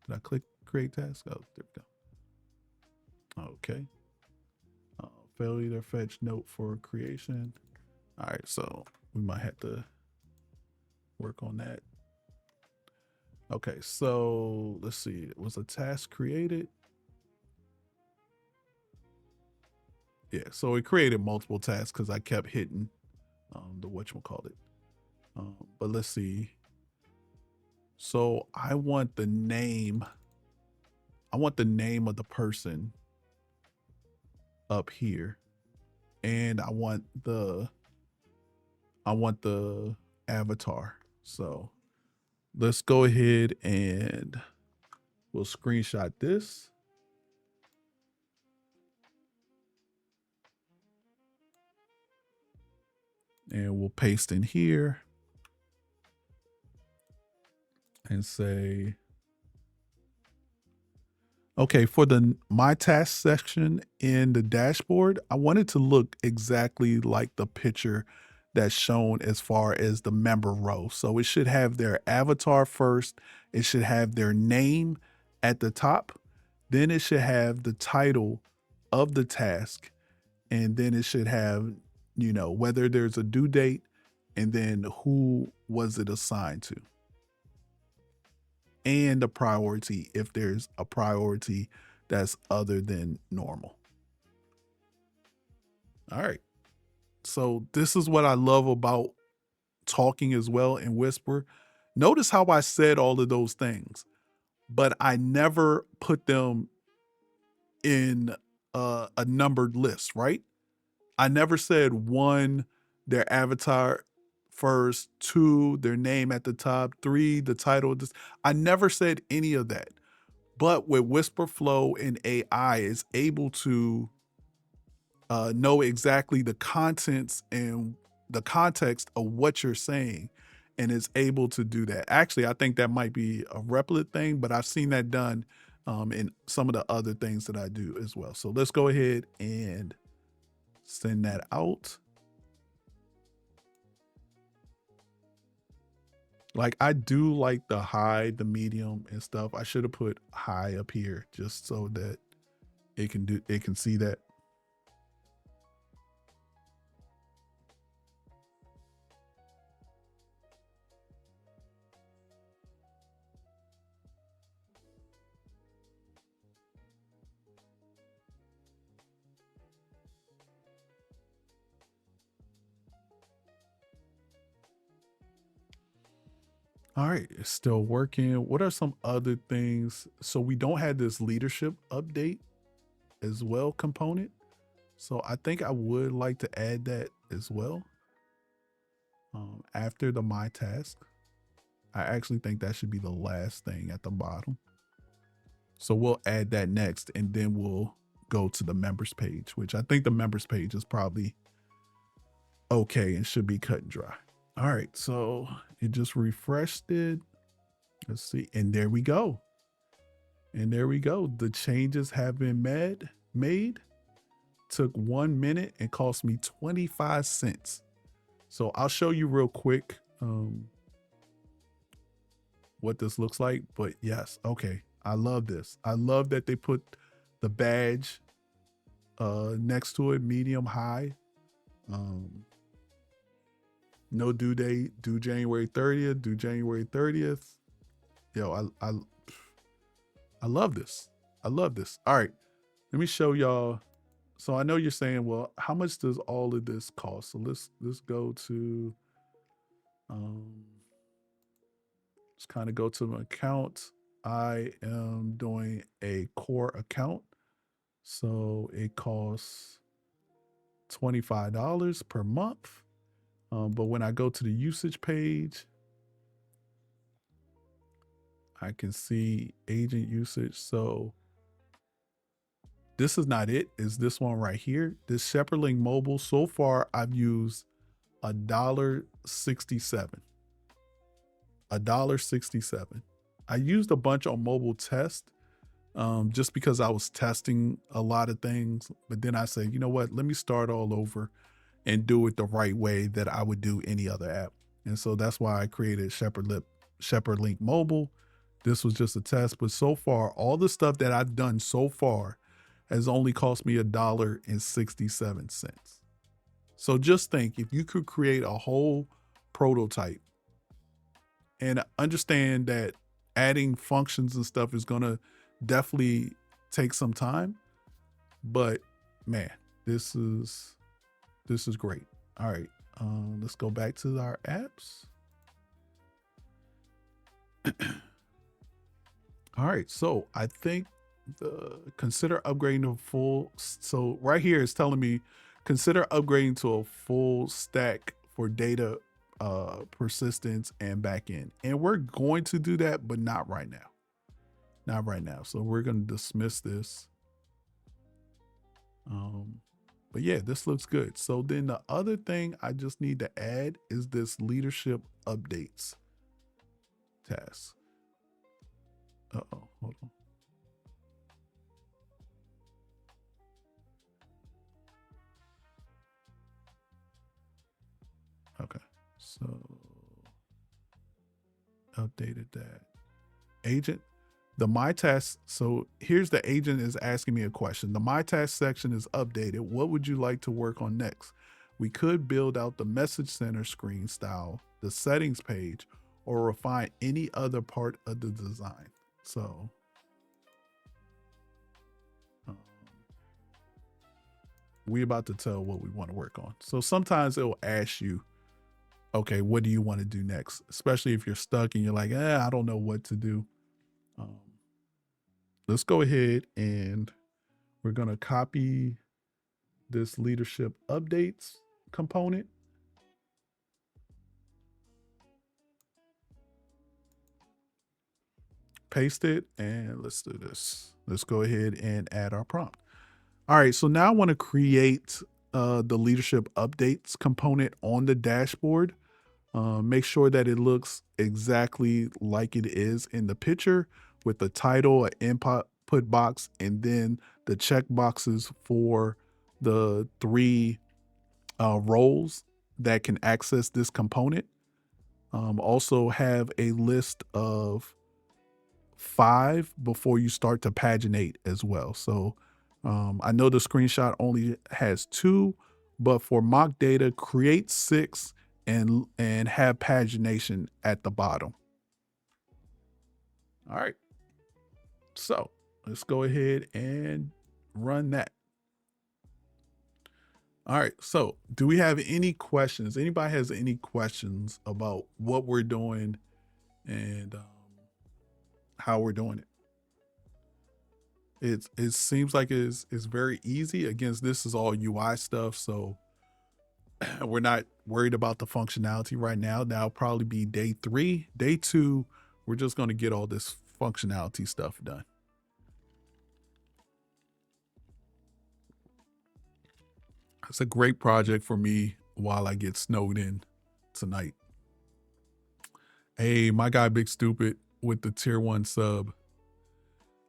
Speaker 1: did I click create task? Oh, there we go. Okay. Failure to fetch note for creation. All right, so we might have to work on that. Okay, so let's see. Was a task created? Yeah, so it created multiple tasks because I kept hitting the whatchamacallit. But let's see. So I want the name. I want the name of the person up here. And I want the avatar. So let's go ahead and we'll screenshot this. And we'll paste in here and say, okay, for the my task section in the dashboard, I want it to look exactly like the picture that's shown as far as the member row. So it should have their avatar first. It should have their name at the top. Then it should have the title of the task. And then it should have, whether there's a due date and then who was it assigned to. And the priority if there's a priority that's other than normal. All right. So this is what I love about talking as well in Whisper. Notice how I said all of those things, but I never put them in a numbered list, right? I never said one, their avatar first, two, their name at the top, three, the title of this. I never said any of that. But with Whisper Flow and AI is able to know exactly the contents and the context of what you're saying and is able to do that. Actually, I think that might be a Replit thing, but I've seen that done in some of the other things that I do as well. So let's go ahead and send that out. Like I do like the high, the medium and stuff. I should have put high up here just so that it can see that. All right, it's still working. What are some other things? So we don't have this leadership update as well component. So I think I would like to add that as well. After the my task, I actually think that should be the last thing at the bottom. So we'll add that next and then we'll go to the members page, which I think the members page is probably okay and should be cut and dry. All right, so it just refreshed it. Let's see, and there we go. And there we go. The changes have been made. Took 1 minute and cost me 25 cents. So I'll show you real quick what this looks like. But yes, okay. I love this. I love that they put the badge next to it, medium, high. No due date, due January 30th, due January 30th. Yo, I love this. I love this. All right, let me show y'all. So I know you're saying, well, how much does all of this cost? So let's go to, let's kind of go to my account. I am doing a core account. So it costs $25 per month. But when I go to the usage page, I can see agent usage. So this is not it. It's this one right here. This SheperdLink Mobile. So far, I've used $1.67. $1.67. I used a bunch on mobile test just because I was testing a lot of things. But then I said, you know what? Let me start all over and do it the right way that I would do any other app. And so that's why I created SheperdLink Mobile. This was just a test, but so far, all the stuff that I've done so far has only cost me $1.67. So just think, if you could create a whole prototype, and understand that adding functions and stuff is gonna definitely take some time, but man, this is great. All right, let's go back to our apps. All right, so I think consider upgrading to full. So right here it's telling me consider upgrading to a full stack for data persistence and backend, and we're going to do that, but not right now. Not right now. So we're going to dismiss this. But yeah, this looks good. So then the other thing I just need to add is this leadership updates task. Uh-oh, hold on. Okay, so updated that. Agent, the My Task, so here's the agent is asking me a question. The My Task section is updated. What would you like to work on next? We could build out the message center screen style, the settings page, or refine any other part of the design. So we about to tell what we want to work on. So sometimes it will ask you, okay, what do you want to do next? Especially if you're stuck and you're like, I don't know what to do. Let's go ahead and we're going to copy this leadership updates component. Paste it, and let's do this. Let's go ahead and add our prompt. All right, so now I want to create the leadership updates component on the dashboard. Make sure that it looks exactly like it is in the picture, with the title, an input box, and then the check boxes for the 3 roles that can access this component. Also have a list of 5 before you start to paginate as well. So I know the screenshot only has 2, but for mock data, create 6 and have pagination at the bottom. All right. So let's go ahead and run that. All right. So do we have any questions? Anybody has any questions about what we're doing and how we're doing it? It seems like it's very easy. Again, this is all UI stuff, so we're not worried about the functionality right now. That'll probably be day 3. Day 2, we're just going to get all this functionality stuff done. It's a great project for me while I get snowed in tonight. Hey, my guy Big Stupid with the tier 1 sub.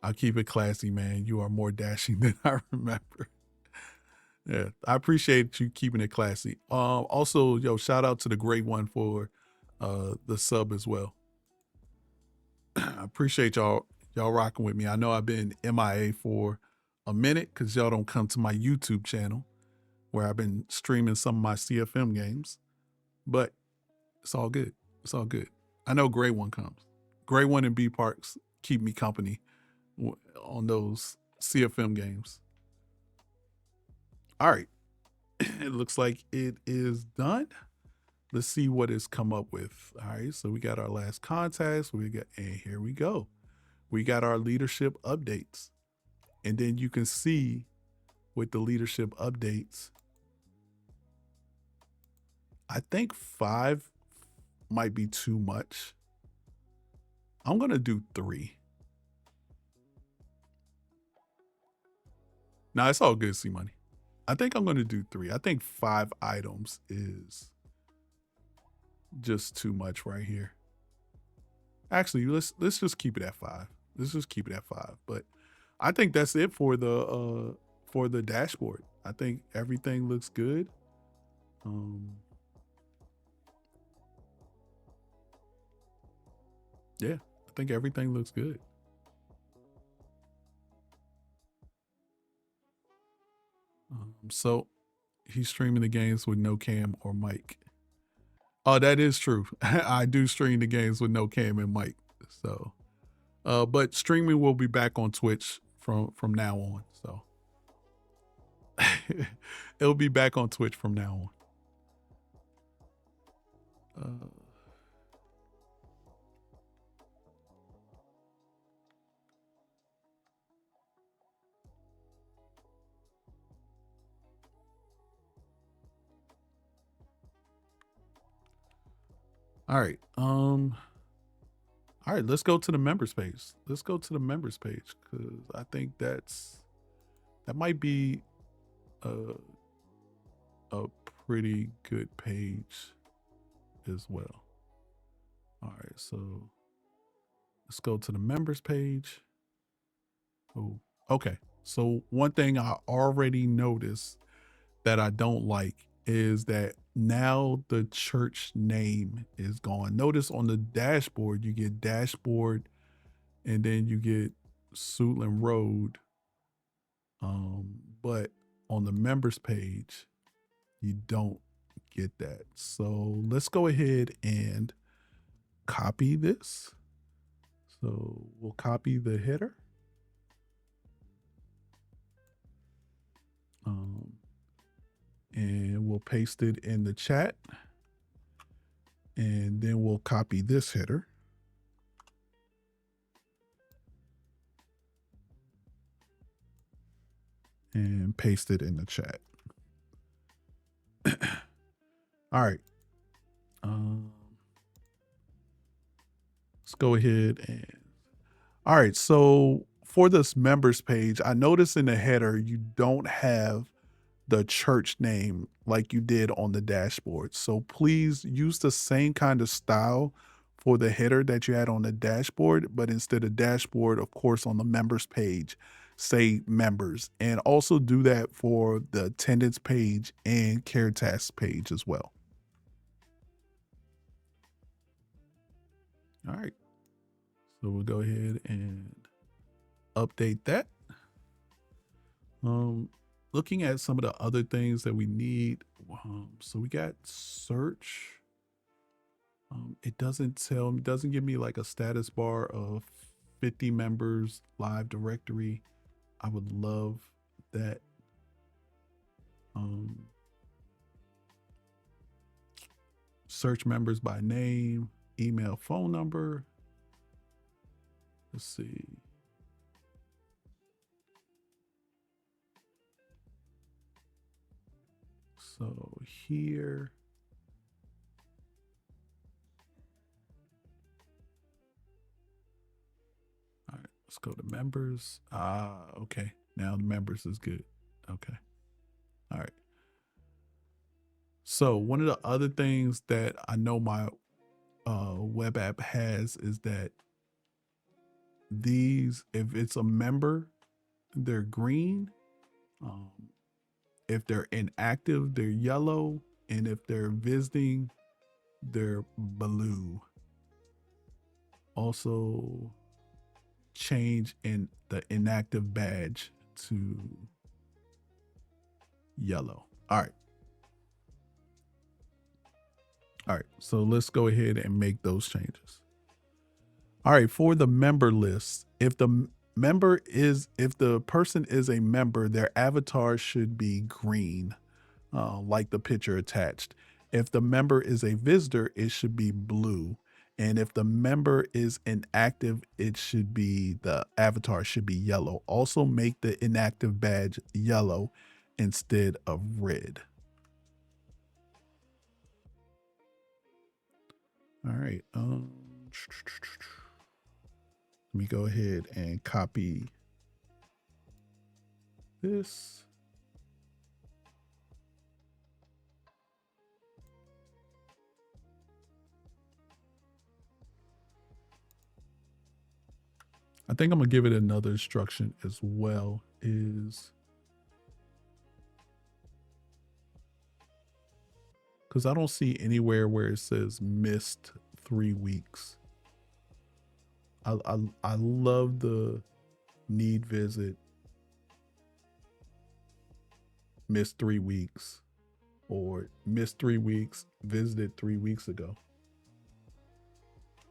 Speaker 1: I'll keep it classy, man. You are more dashing than I remember. Yeah, I appreciate you keeping it classy. Also, yo, shout out to the great one for the sub as well. I appreciate y'all rocking with me. I know I've been MIA for a minute because y'all don't come to my YouTube channel where I've been streaming some of my CFM games, but it's all good. It's all good. I know Gray One comes. Gray One and B Parks keep me company on those CFM games. All right. It looks like it is done. Let's see what it's come up with. All right. So we got our last contacts. And here we go. We got our leadership updates. And then you can see with the leadership updates, I think 5 might be too much. I'm going to do 3. Now, it's all good, C-Money. I think I'm going to do 3. I think 5 items is just too much right here. Actually, let's just keep it at 5. Let's just keep it at 5. But I think that's it for the dashboard. I think everything looks good. Yeah, I think everything looks good. So he's streaming the games with no cam or mic. Oh, that is true. I do stream the games with no cam and mic. So, but streaming will be back on Twitch from now on. So it'll be back on Twitch from now on. All right. All right, let's go to the members page. Let's go to the members page because I think that might be a pretty good page as well. All right, so let's go to the members page. Oh, okay. So one thing I already noticed that I don't like is that now the church name is gone. Notice on the dashboard, you get dashboard and then you get Suitland Road. But on the members page, you don't get that. So let's go ahead and copy this. So we'll copy the header. And we'll paste it in the chat. And then we'll copy this header. And paste it in the chat. All right. Let's go ahead and. All right. So for this members page, I noticed in the header, you don't have the church name like you did on the dashboard. So please use the same kind of style for the header that you had on the dashboard, but instead of dashboard, of course, on the members page, say members, and also do that for the attendance page and care task page as well. All right. So we'll go ahead and update that. Looking at some of the other things that we need. So we got search. It doesn't give me like a status bar of 50 members live directory. I would love that. Search members by name, email, phone number. Let's see. So here. All right, let's go to members. Okay. Now the members is good. Okay. All right. So one of the other things that I know my web app has is that these, if it's a member, they're green. If they're inactive, they're yellow. And if they're visiting, they're blue. Also change in the inactive badge to yellow. All right. All right, so let's go ahead and make those changes. All right, for the member list, if the person is a member, their avatar should be green, like the picture attached. If the member is a visitor, it should be blue. And if the member is inactive, the avatar should be yellow. Also make the inactive badge yellow instead of red. All right. Let me go ahead and copy this. I think I'm gonna give it another instruction as well, is because I don't see anywhere where it says missed 3 weeks. I love the need visit, missed 3 weeks, or missed 3 weeks, visited 3 weeks ago.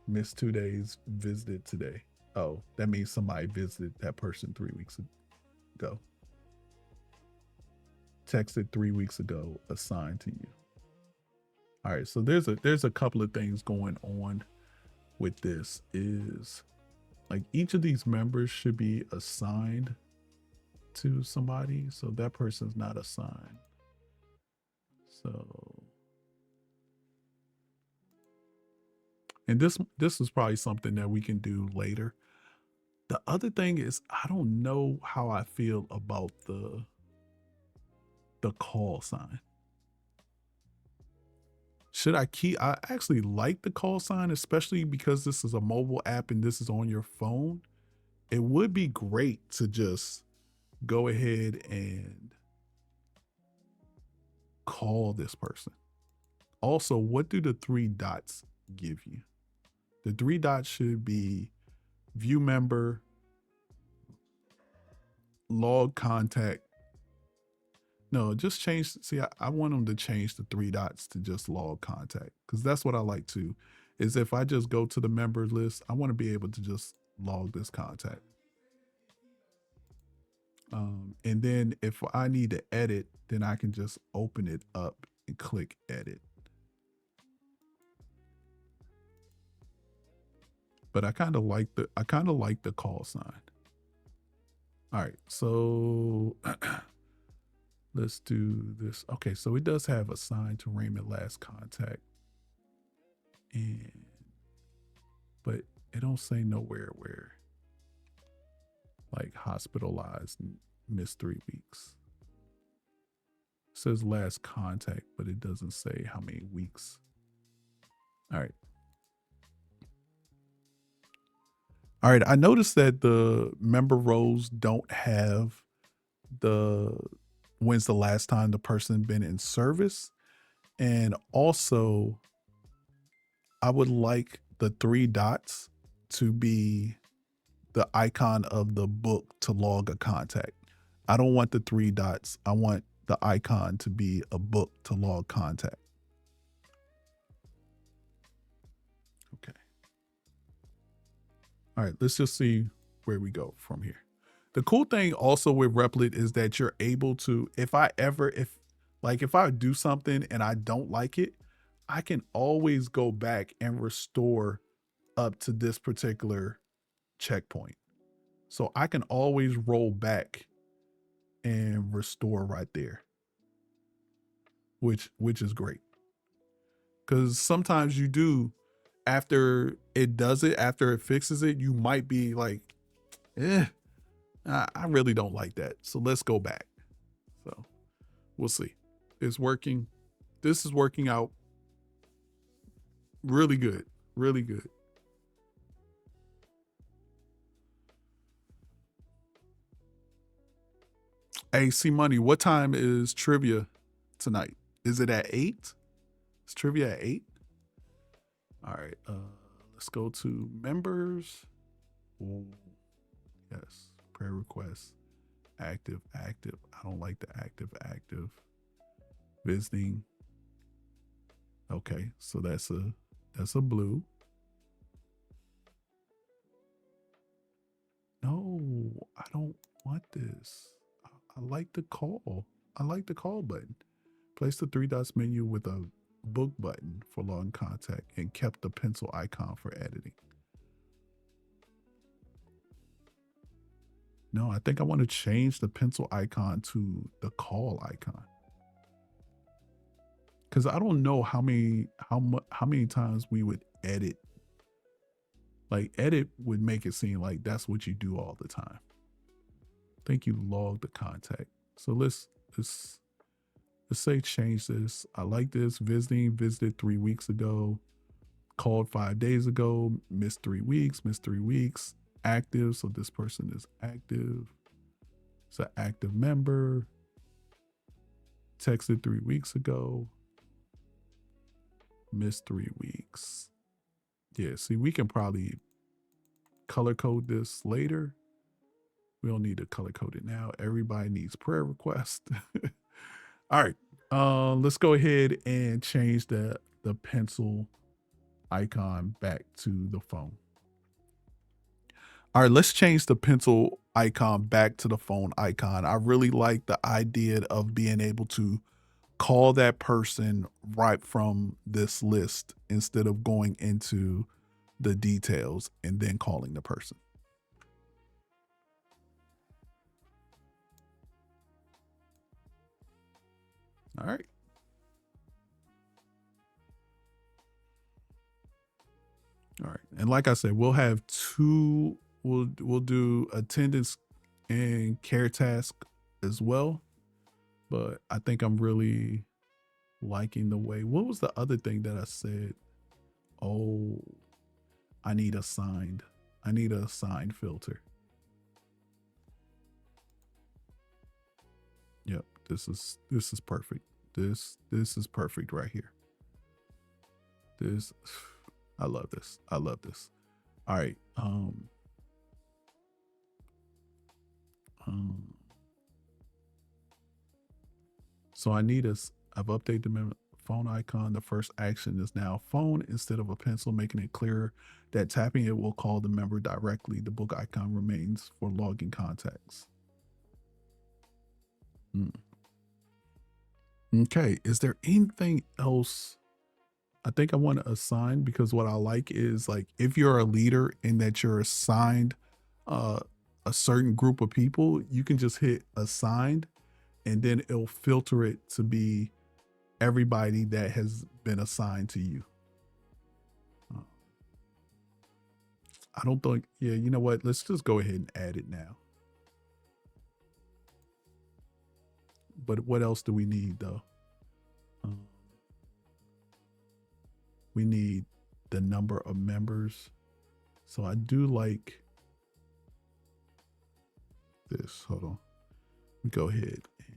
Speaker 1: Missed 2 days, visited today. Oh, that means somebody visited that person 3 weeks ago. Texted 3 weeks ago, assigned to you. All right, so there's a couple of things going on with this. Is like each of these members should be assigned to somebody, so that person's not assigned. So, and this is probably something that we can do later. The other thing is, I don't know how I feel about the call sign. Should I keep? I actually like the call sign, especially because this is a mobile app and this is on your phone. It would be great to just go ahead and call this person. Also, what do the 3 dots give you? The 3 dots should be view member, log contact. No, just change. See, I want them to change the 3 dots to just log contact, because that's what I like to, is if I just go to the member list, I want to be able to just log this contact. And then if I need to edit, then I can just open it up and click edit. But I kind of like the call sign. All right, so let's do this. Okay, so it does have assigned to Raymond last contact, but it don't say nowhere where, like, hospitalized and missed 3 weeks. It says last contact, but it doesn't say how many weeks. All right. All right, I noticed that the member roles don't have the when's the last time the person been in service. And also, I would like the 3 dots to be the icon of the book to log a contact. I don't want the 3 dots. I want the icon to be a book to log contact. Okay. All right, let's just see where we go from here. The cool thing also with Replit is that you're able to, if I do something and I don't like it, I can always go back and restore up to this particular checkpoint. So I can always roll back and restore right there, which is great. Because sometimes you do, after it fixes it, you might be like, I really don't like that. So let's go back. So we'll see. It's working. This is working out really good. Really good. Hey, C Money, what time is trivia tonight? Is it at 8? Is trivia at 8? All right. Let's go to members. Ooh, yes. Prayer requests. Active. I don't like the active. Visiting. Okay, so that's a blue. No, I don't want this. I like the call. I like the call button. Place the 3 dots menu with a book button for long contact and kept the pencil icon for editing. No, I think I want to change the pencil icon to the call icon. Because I don't know how many times we would edit. Like, edit would make it seem like that's what you do all the time. I think you log the contact. So let's say change this. I like this. Visited 3 weeks ago. Called 5 days ago. Missed 3 weeks. active. So this person is active. It's an active member. Texted 3 weeks ago. Missed 3 weeks. Yeah, see, we can probably color code this later. We don't need to color code it now. Everybody needs prayer requests. All right. Let's go ahead and change the pencil icon back to the phone. All right, let's change the pencil icon back to the phone icon. I really like the idea of being able to call that person right from this list instead of going into the details and then calling the person. All right. All right. And like I said, we'll have two, we'll do attendance and care task as well. But I think I'm really liking the way, what was the other thing that I said? Oh, I need a signed filter. Yep, this is perfect. This is perfect right here. This, I love this. I love this. All right. So I need I've updated the phone icon. The first action is now phone instead of a pencil, making it clearer that tapping it will call the member directly. The book icon remains for logging contacts. Okay, is there anything else? I think I want to assign, because what I like is, like, if you're a leader and that you're assigned a certain group of people, you can just hit assigned and then it'll filter it to be everybody that has been assigned to you. I don't think, yeah, you know what? Let's just go ahead and add it now. But what else do we need though? We need the number of members. So I do like this. Hold on. We go ahead and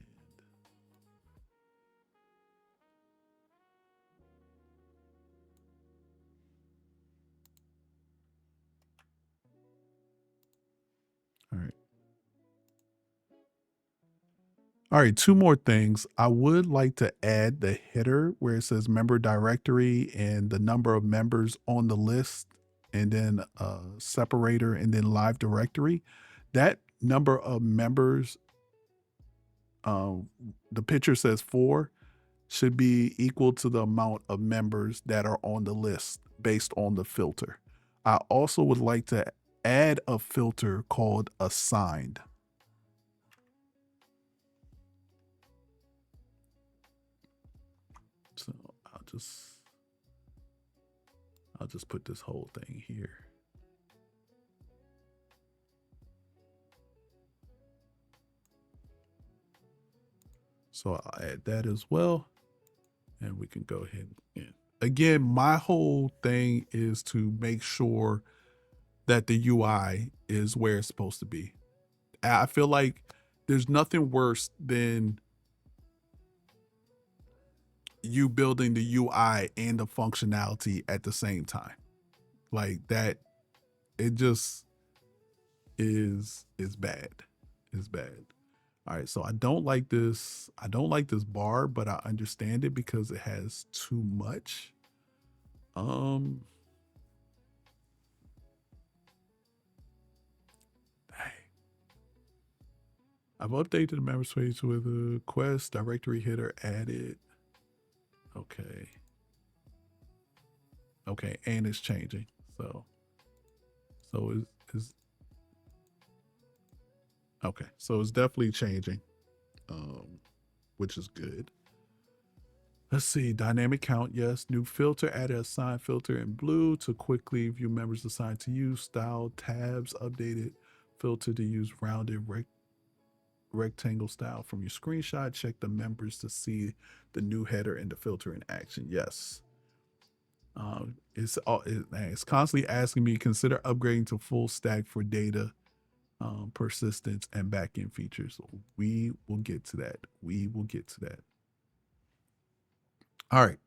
Speaker 1: all right. All right, two more things. I would like to add the header where it says member directory and the number of members on the list, and then a separator, and then live directory. That number of members, the picture says 4, should be equal to the amount of members that are on the list based on the filter. I also would like to add a filter called assigned. So I'll just put this whole thing here. So I'll add that as well. And we can go ahead and, again, my whole thing is to make sure that the UI is where it's supposed to be. I feel like there's nothing worse than you building the UI and the functionality at the same time. Like that, it just is bad. It's bad. All right, so I don't like this. I don't like this bar, but I understand it because it has too much. I've updated the members page with a quest directory header added. Okay. Okay, and it's changing. So is okay. So it's definitely changing, which is good. Let's see, dynamic count, yes. New filter, added assign filter in blue to quickly view members assigned to you. Style tabs, updated filter to use rounded rectangle style from your screenshot. Check the members to see the new header and the filter in action. Yes. It's constantly asking me consider upgrading to full stack for data persistence and backend features. We will get to that. We will get to that. All right.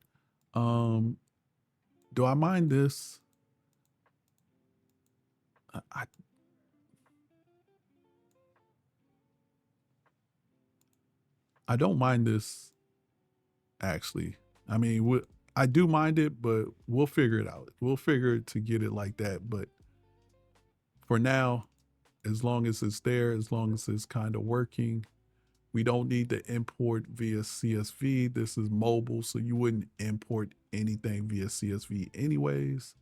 Speaker 1: Do I mind this? I I don't mind this actually. I mean, I do mind it, but we'll figure it out. We'll figure it to get it like that. But for now, as long as it's there, as long as it's kind of working, we don't need to import via CSV. This is mobile, so you wouldn't import anything via CSV anyways.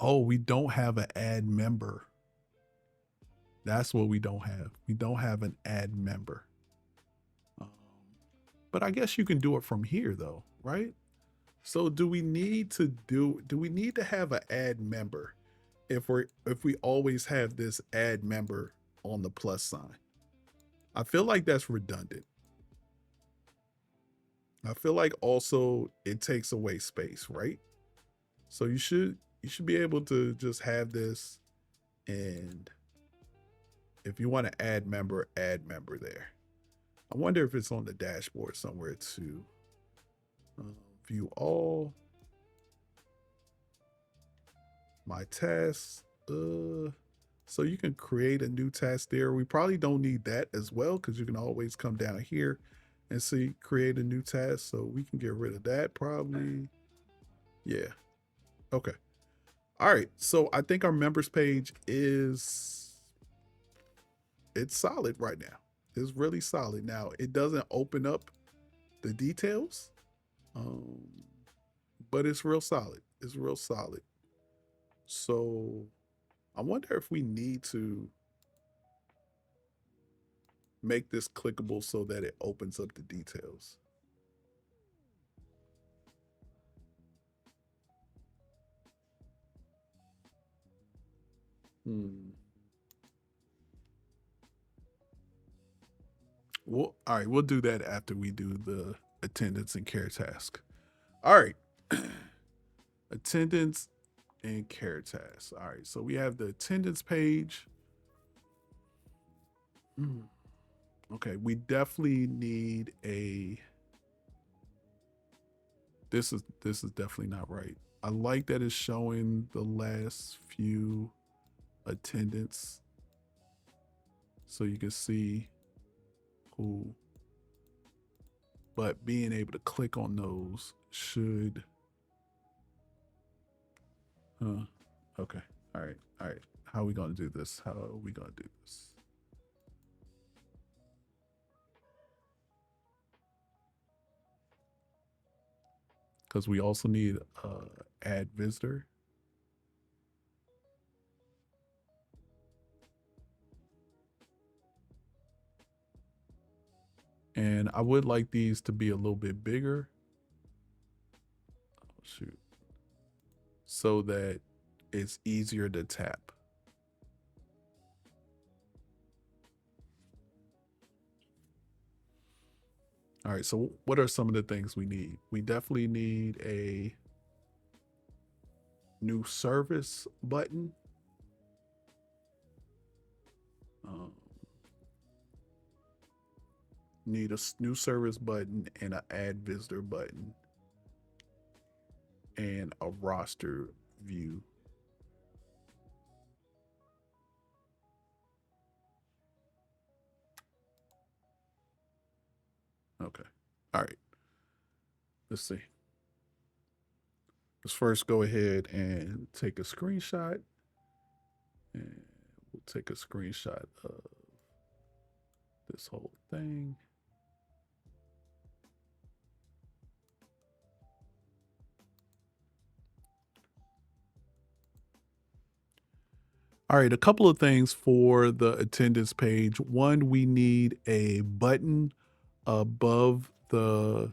Speaker 1: Oh, we don't have an add member. That's what we don't have. We don't have an add member. Um, but I guess you can do it from here though, right? So do we need to have an add member if we always have this add member on the plus sign? I feel like that's redundant. I feel like also it takes away space, right? So you should be able to just have this, and if you want to add member there. I wonder if it's on the dashboard somewhere too. View all my tasks. So you can create a new task there. We probably don't need that as well because you can always come down here and see create a new task. So we can get rid of that probably. Yeah. Okay. All right. So I think our members page it's solid right now. It's really solid. Now it doesn't open up the details, um, but it's real solid. It's real solid. So I wonder if we need to make this clickable so that it opens up the details. Well, all right, we'll do that after we do the attendance and care task. All right. Attendance and care task. All right, so we have the attendance page. Okay, we definitely need a this is definitely not right. I like that it's showing the last few attendance so you can see who, but being able to click on those should okay. All right. All right. How are we going to do this? How are we going to do this? Because we also need add visitor. And I would like these to be a little bit bigger. Oh, shoot. So that it's easier to tap. All right, so what are some of the things we need? We definitely need a new service button. Need a new service button and an add visitor button and a roster view. Okay. All right. Let's see. Let's first go ahead and take a screenshot. And we'll take a screenshot of this whole thing. All right, a couple of things for the attendance page. One, we need a button above the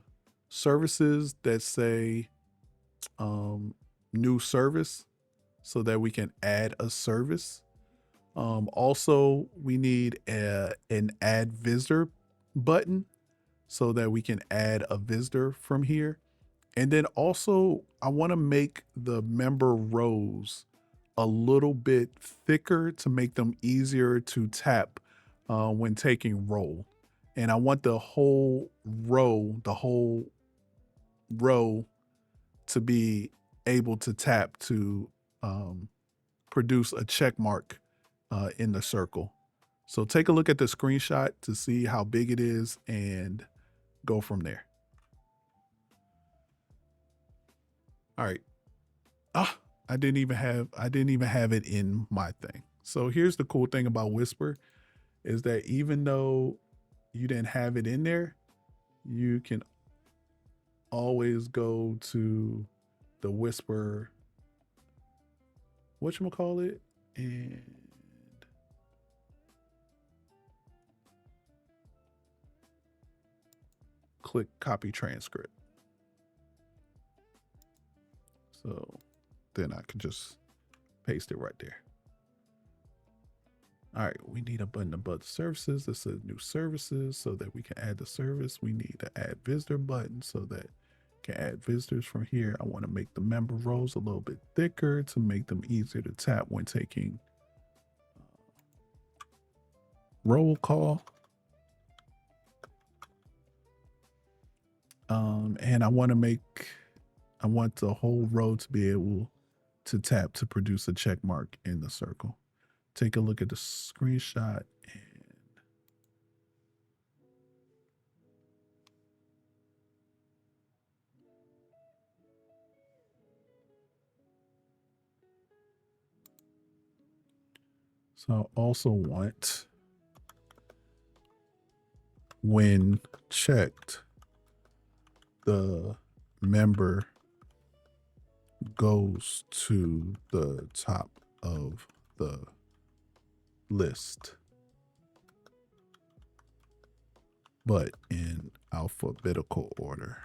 Speaker 1: services that say new service so that we can add a service. Also, we need an add visitor button so that we can add a visitor from here. And then also, I want to make the member rows a little bit thicker to make them easier to tap when taking roll. And I want the whole row to be able to tap to um, produce a check mark in the circle. So take a look at the screenshot to see how big it is and go from there. All right. Ah, I didn't even have it in my thing. So here's the cool thing about Whisper is that even though you didn't have it in there, you can always go to the Whisper whatchamacallit and click copy transcript. So then I can just paste it right there. All right, we need a button above the services that says new services so that we can add the service. We need to add visitor button so that can add visitors from here. I want to make the member rows a little bit thicker to make them easier to tap when taking roll call. And I want the whole row to be able to tap to produce a check mark in the circle. Take a look at the screenshot and so I also want when checked, the member goes to the top of the list, but in alphabetical order.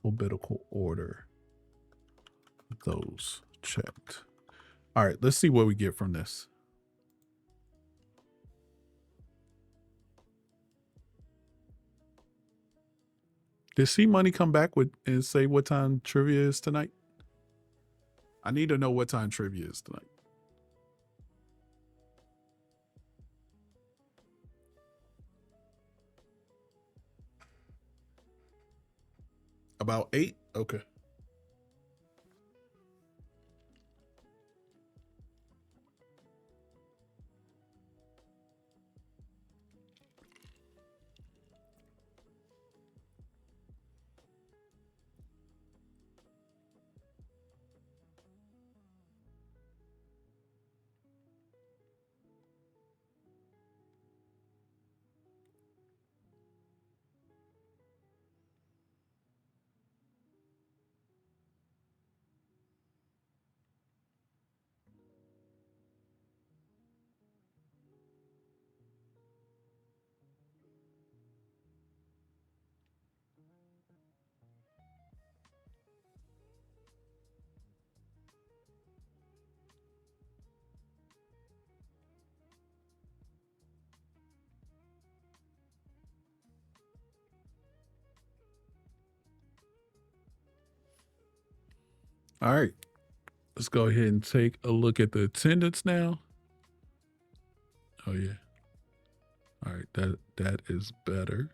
Speaker 1: Alphabetical order, those checked. All right, let's see what we get from this. Did C Money come back with and say what time trivia is tonight? I need to know what time trivia is tonight. About 8? Okay. All right. Let's go ahead and take a look at the attendance now. Oh yeah. All right, that is better.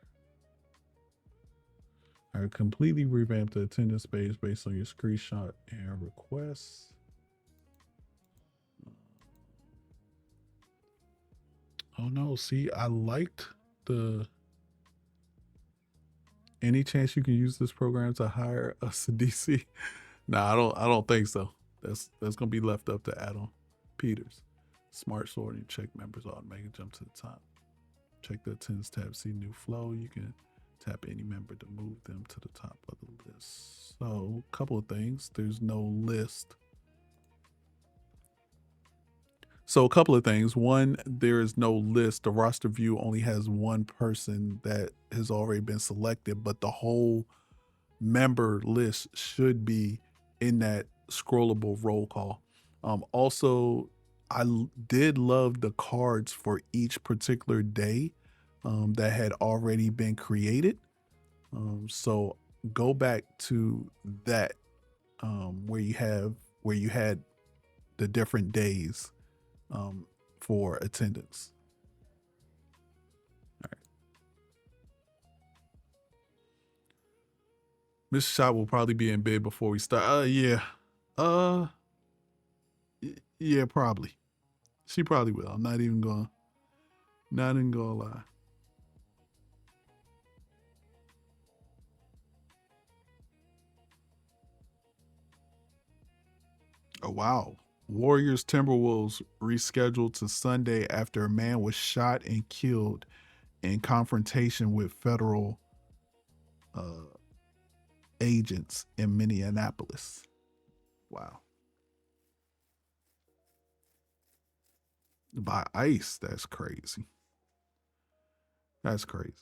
Speaker 1: All right, completely revamp the attendance page based on your screenshot and requests. Oh no, see, I liked the any chance you can use this program to hire us a DC? Nah, I don't think so. That's gonna be left up to Adam Peters. Smart sorting, check members automatically jump to the top. Check the attendance tab, see new flow. You can tap any member to move them to the top of the list. So a couple of things. There's no list. So a couple of things. One, there is no list. The roster view only has one person that has already been selected, but the whole member list should be in that scrollable roll call. Also, did love the cards for each particular day that had already been created. So go back to that where you had the different days for attendance. All right. Miss Shot will probably be in bed before we start. Yeah. Uh, yeah, probably. She probably will. I'm not even gonna lie. Oh wow. Warriors Timberwolves rescheduled to Sunday after a man was shot and killed in confrontation with federal uh, agents in Minneapolis. Wow. By ICE. That's crazy. That's crazy.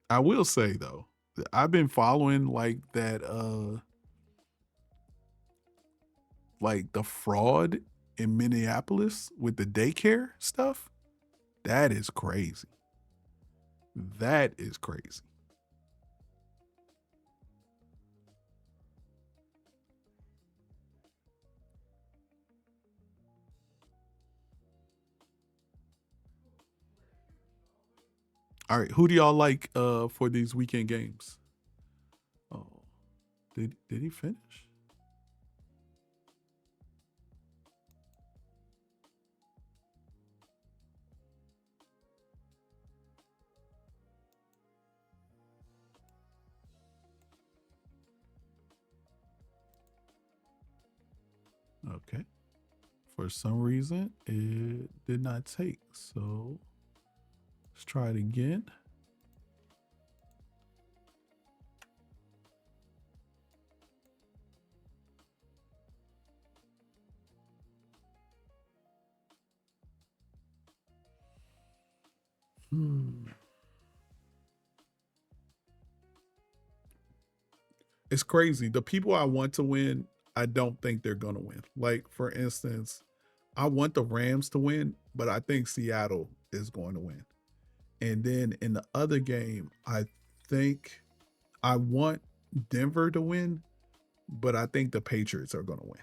Speaker 1: I will say though, I've been following like the fraud in Minneapolis with the daycare stuff. That is crazy. That is crazy. All right, who do y'all like for these weekend games? Oh, did he finish? Okay. For some reason, it did not take. So let's try it again. It's crazy. The people I want to win, I don't think they're going to win. Like, for instance, I want the Rams to win, but I think Seattle is going to win. And then in the other game, I think I want Denver to win, but I think the Patriots are going to win.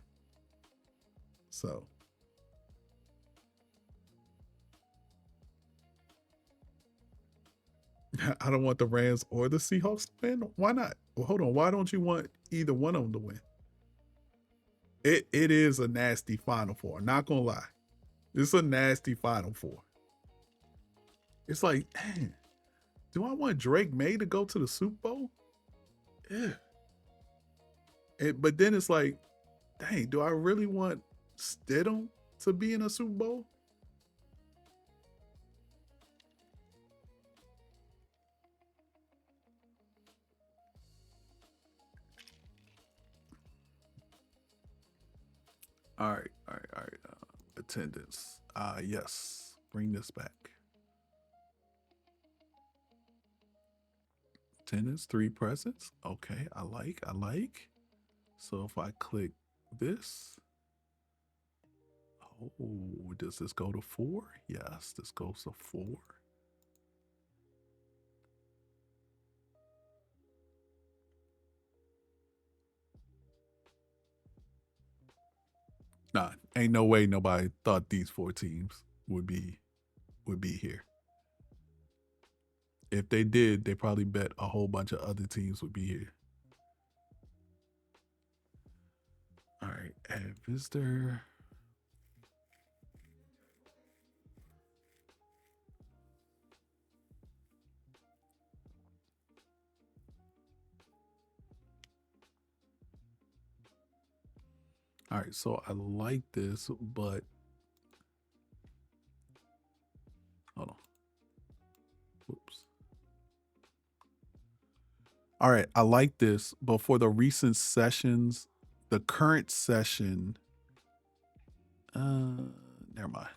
Speaker 1: So I don't want the Rams or the Seahawks to win. Why not? Well, hold on. Why don't you want either one of them to win? It is a nasty Final Four. Not gonna lie, it's a nasty Final Four. It's like, dang, do I want Drake May to go to the Super Bowl? Yeah. But then it's like, dang, do I really want Stidham to be in a Super Bowl? All right, all right, all right. Attendance. Yes. Bring this back. Attendance, 3 presents. Okay, I like. So if I click this, oh, does this go to 4? Yes, this goes to 4. Nah, ain't no way nobody thought these 4 teams would be here. If they did, they probably bet a whole bunch of other teams would be here. All right, add visitor. All right, so I like this, but hold on. Oops. All right, I like this, but for the recent sessions, the current session, never mind.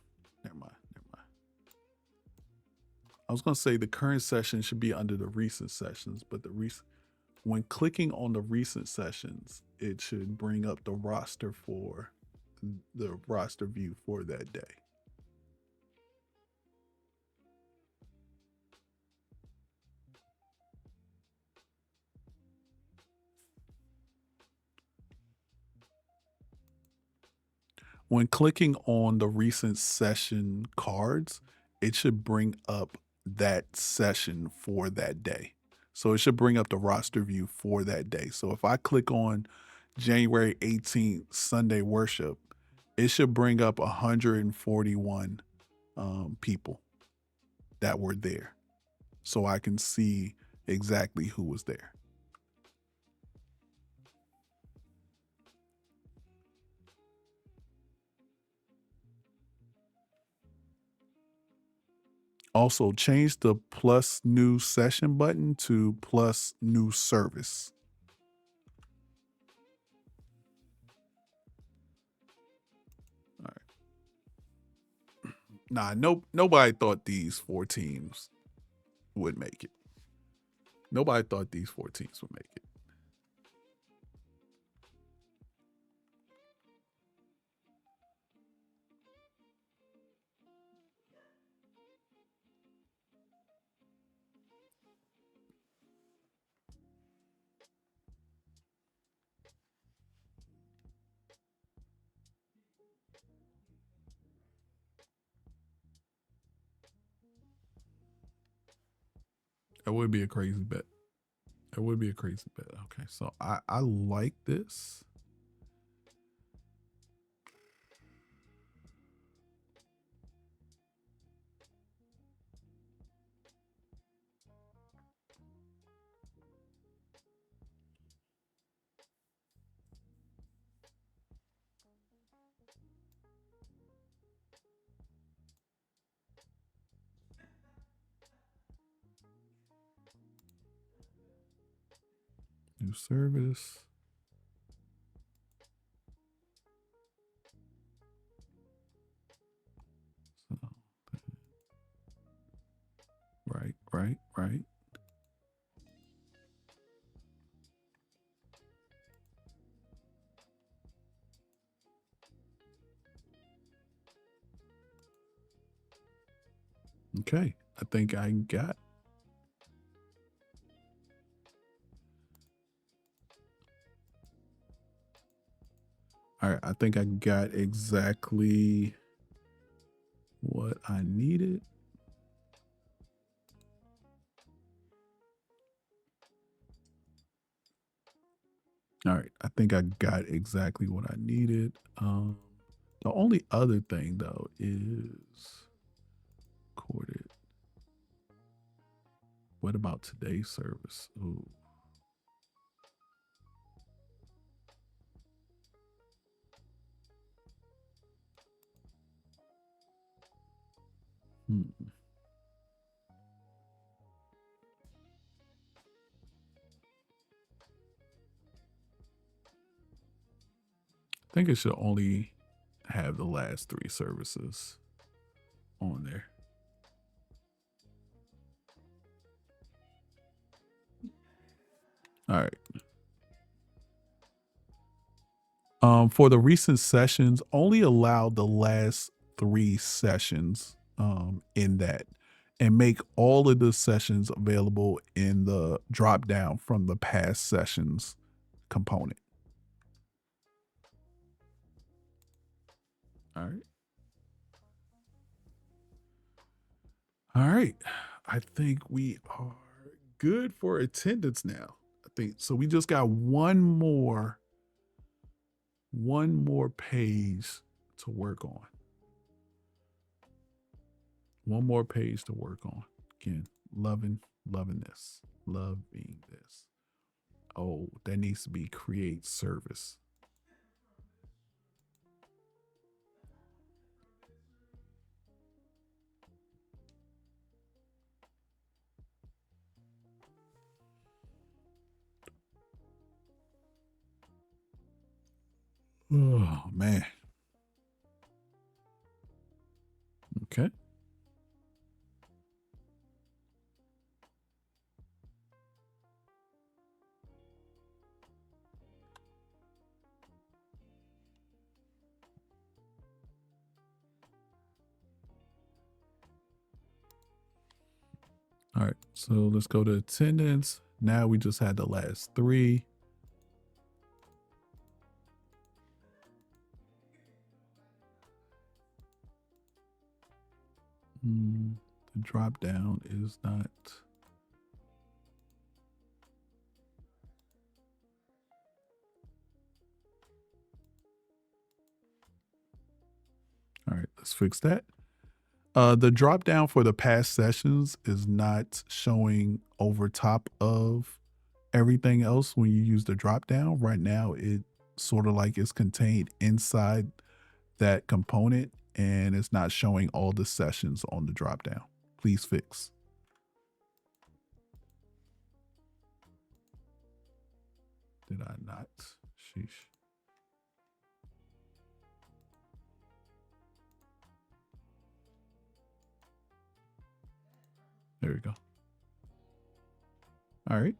Speaker 1: I was gonna say the current session should be under the recent sessions, but when clicking on the recent sessions, it should bring up the roster for the roster view for that day. When clicking on the recent session cards, it should bring up that session for that day. So it should bring up the roster view for that day. So if I click on January 18th, Sunday worship, it should bring up 141 people that were there. So I can see exactly who was there. Also, change the plus new session button to plus new service. All right. Nah, nobody thought these 4 teams would make it. Nobody thought these 4 teams would make it. That would be a crazy bet. That would be a crazy bet. Okay, so I like this. New service. So, right. Okay, I think I got. All right, I think I got exactly what I needed. All right, I think I got exactly what I needed. The only other thing though is recorded. What about today's service? Ooh. Hmm. I think it should only have the last 3 services on there. All right. For the recent sessions, only allow the last 3 sessions in that, and make all of the sessions available in the drop down from the past sessions component. All right. All right. I think we are good for attendance now. I think so. We just got one more page to work on. One more page to work on. Again, loving this. Loving this. Oh, that needs to be create service. Oh man. Okay. So let's go to attendance. Now we just had the last 3. The drop down is not. All right, let's fix that. The drop down for the past sessions is not showing over top of everything else when you use the drop down. Right now, it sort of like is contained inside that component and it's not showing all the sessions on the drop down. Please fix. Did I not? Sheesh. There we go. All right.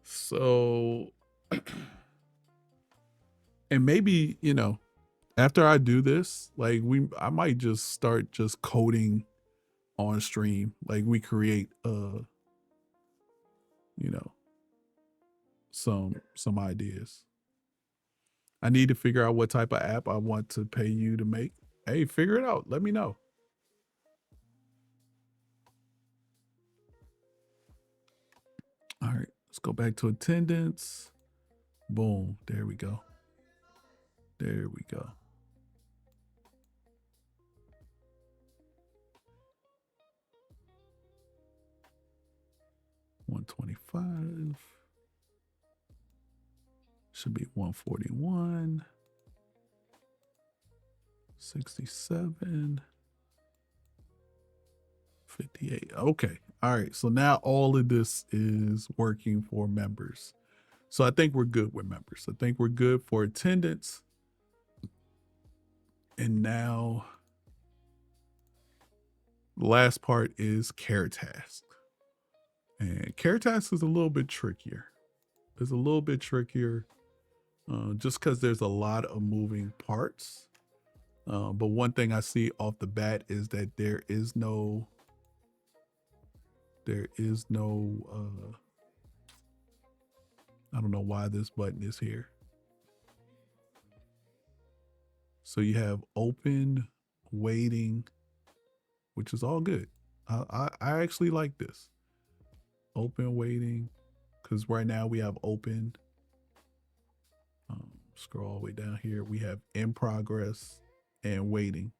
Speaker 1: So, and maybe, you know, after I do this, like I might just start just coding on stream. Like we create, you know, some ideas. I need to figure out what type of app I want to pay you to make. Hey, figure it out. Let me know. All right, let's go back to attendance. Boom. There we go. There we go. $125. Should be 141. 67. 58. Okay. All right. So now all of this is working for members. So I think we're good with members. I think we're good for attendance. And now the last part is care task. And care task is a little bit trickier. It's a little bit trickier just because there's a lot of moving parts. But one thing I see off the bat is that there is no I don't know why this button is here. So you have open, waiting, which is all good. I actually like this. Open, waiting, because right now we have open. Scroll all the way down here. We have in progress and waiting.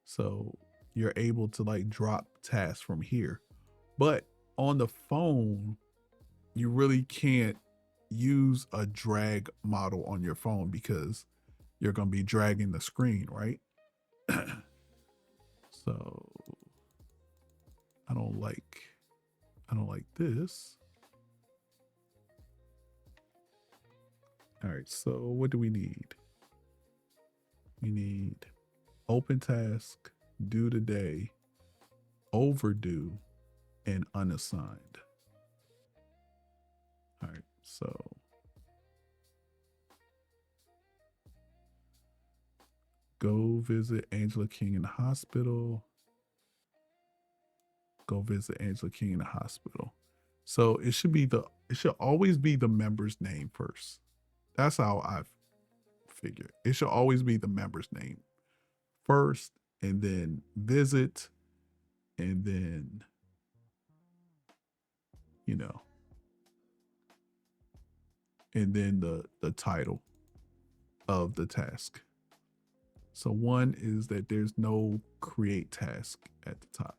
Speaker 1: So you're able to like drop tasks from here. But on the phone, you really can't use a drag model on your phone because you're going to be dragging the screen, right? So I don't like this. All right, so what do we need? We need open task, due today, overdue, and unassigned. All right, so go visit Angela King in the hospital. Go visit Angela King in the hospital. So it should always be the member's name first. That's how I figure. It should always be the member's name first, and then visit, and then, you know, and then the title of the task. So one is that there's no create task at the top.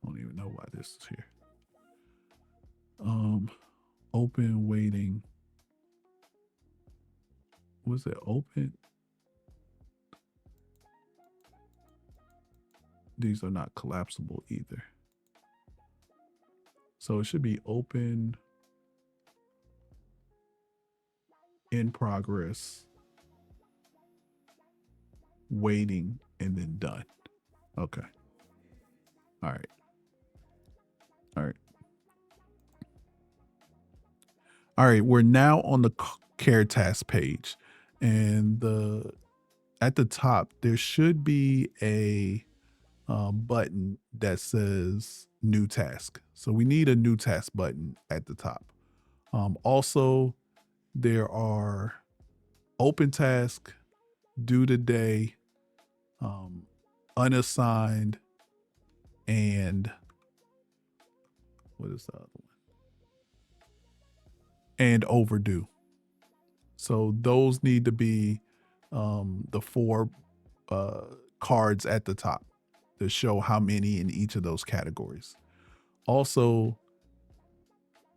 Speaker 1: I don't even know why this is here. Open, waiting. Was it open? These are not collapsible either. So it should be open, in progress, waiting, and then done. Okay. All right. All right. All right. We're now on the care task page. And at the top, there should be a button that says new task. So we need a new task button at the top. Also, there are open task, due today, um, unassigned, and what is the other one? And overdue. So those need to be the four cards at the top to show how many in each of those categories. Also,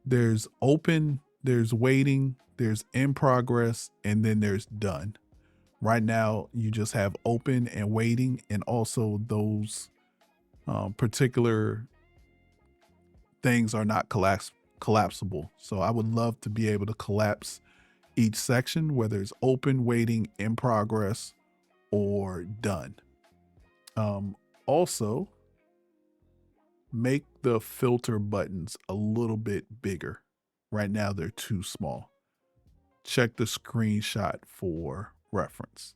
Speaker 1: there's open, there's waiting, there's in progress, and then there's done. Right now, you just have open and waiting, and also those particular things are not collapsible. So I would love to be able to collapse each section, whether it's open, waiting, in progress, or done. Also, make the filter buttons a little bit bigger. Right now, they're too small. Check the screenshot for reference.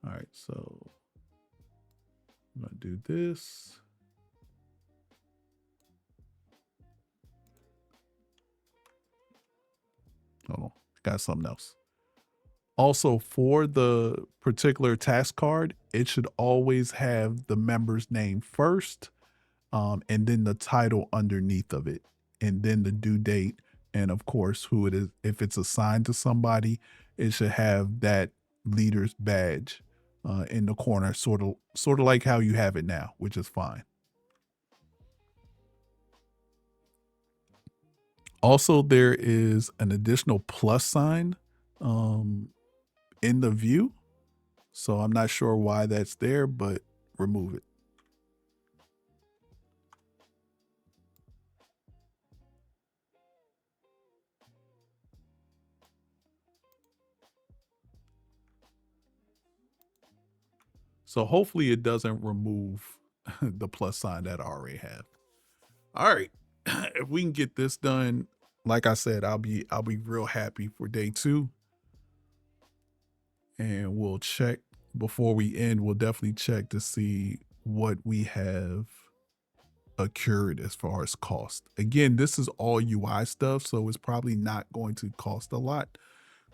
Speaker 1: All right, so I'm gonna do this. Oh, got something else. Also, for the particular task card, it should always have the member's name first, and then the title underneath of it, and then the due date, and of course, who it is. If it's assigned to somebody, it should have that leader's badge in the corner, sort of like how you have it now, which is fine. Also, there is an additional plus sign in the view. So I'm not sure why that's there, but remove it. So hopefully it doesn't remove the plus sign that I already have. All right. If we can get this done, like I said, I'll be real happy for day 2. And we'll check before we end, we'll definitely check to see what we have accrued as far as cost. Again, this is all UI stuff, so it's probably not going to cost a lot.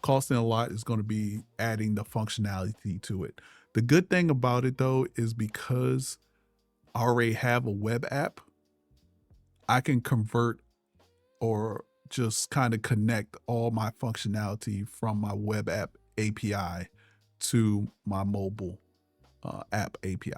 Speaker 1: Costing a lot is going to be adding the functionality to it. The good thing about it though is because I already have a web app, I can convert or just kind of connect all my functionality from my web app API to my mobile app API.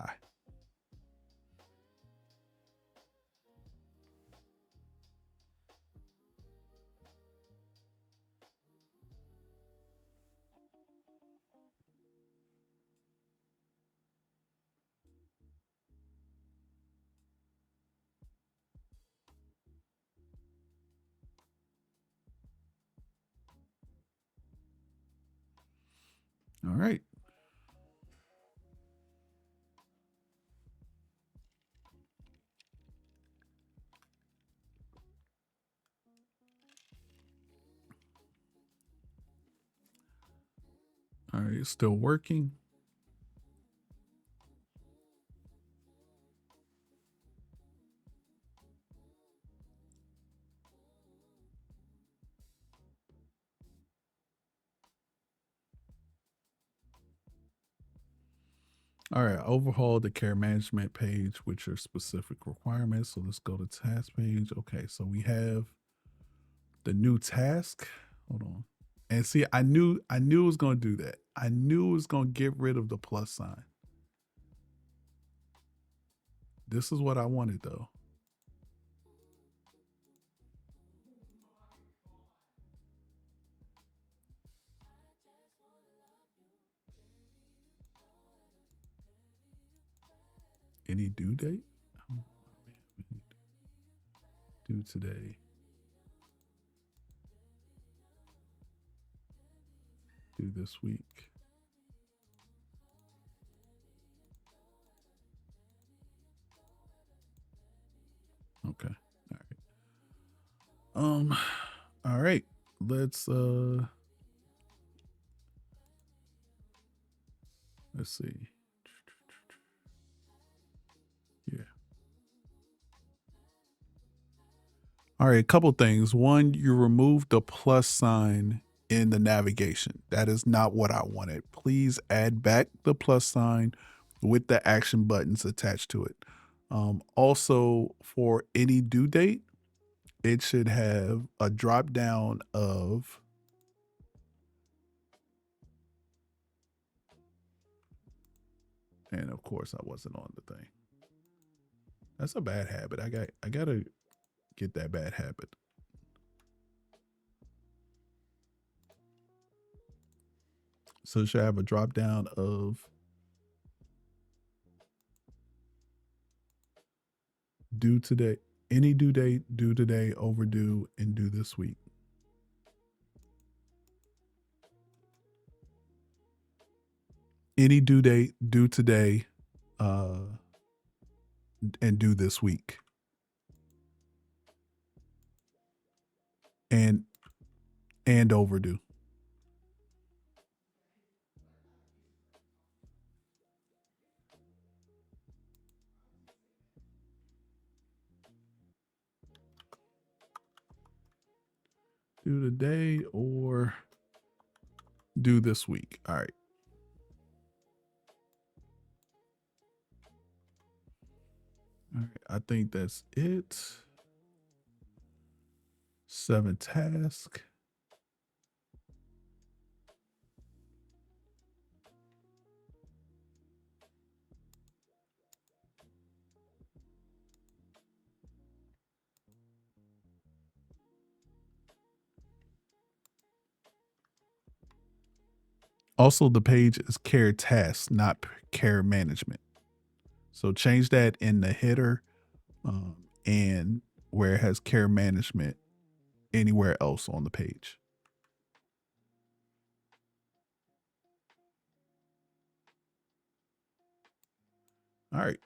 Speaker 1: All right. All right, it's still working. All right, overhaul the care management page with your specific requirements. So let's go to task page. Okay, so we have the new task. Hold on. And see, I knew it was gonna do that. I knew it was gonna get rid of the plus sign. This is what I wanted though. Any due date? Oh, due today. Due this week. All right. Let's see. Yeah. All right, a couple things. One, you remove the plus sign in the navigation. That is not what I wanted. Please add back the plus sign with the action buttons attached to it. Also, for any due date, it should have a drop down of and of course I wasn't on the thing. That's a bad habit. I gotta get that bad habit. So it should have a drop down of due today, any due date, due today, overdue, and due this week. Any due date, due today, and due this week. And overdue. Due today or due this week. All right. All right. I think that's it. 7 task. Also, the page is care tasks, not care management. So change that in the header and where it has care management anywhere else on the page. All right.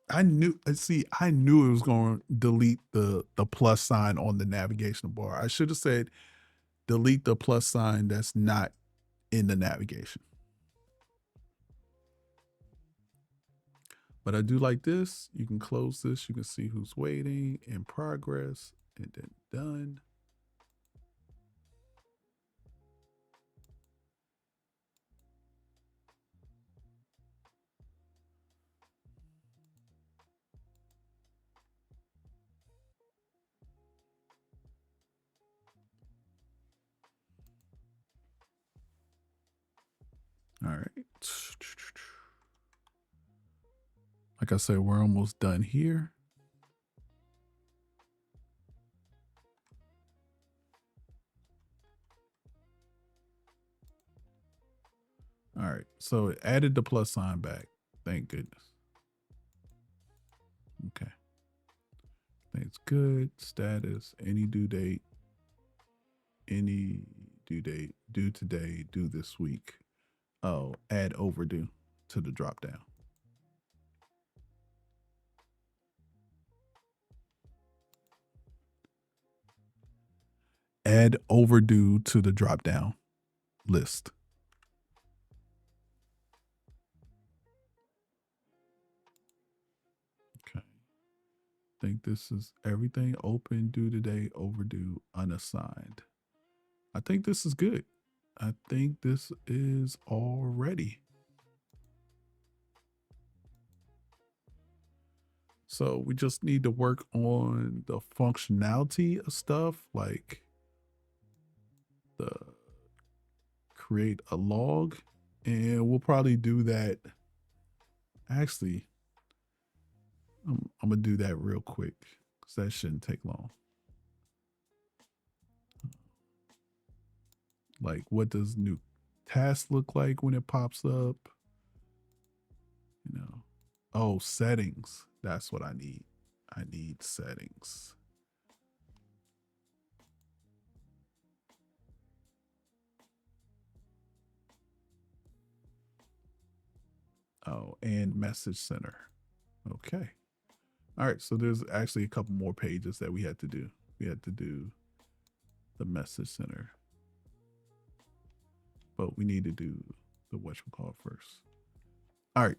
Speaker 1: I knew it was going to delete the plus sign on the navigational bar. I should have said delete the plus sign that's not in the navigation. But I do like this. You can close this. You can see who's waiting, in progress, and then done. All right. Like I said, we're almost done here. All right. So it added the plus sign back. Thank goodness. Okay. Thanks. Good. Status. Any due date. Any due date. Due today. Due this week. Oh, add overdue to the drop down. Add overdue to the drop down list. Okay. I think this is everything open, due today, overdue, unassigned. I think this is good. I think this is all ready. So we just need to work on the functionality of stuff like the create a log, and we'll probably do that. Actually, I'm gonna do that real quick because that shouldn't take long. Like, what does new task look like when it pops up? You know, oh, settings. That's what I need. I need settings. Oh, and message center. Okay. All right. So there's actually a couple more pages that we had to do. we had to do the message center, but we need to do the whatchamacallit first. All right.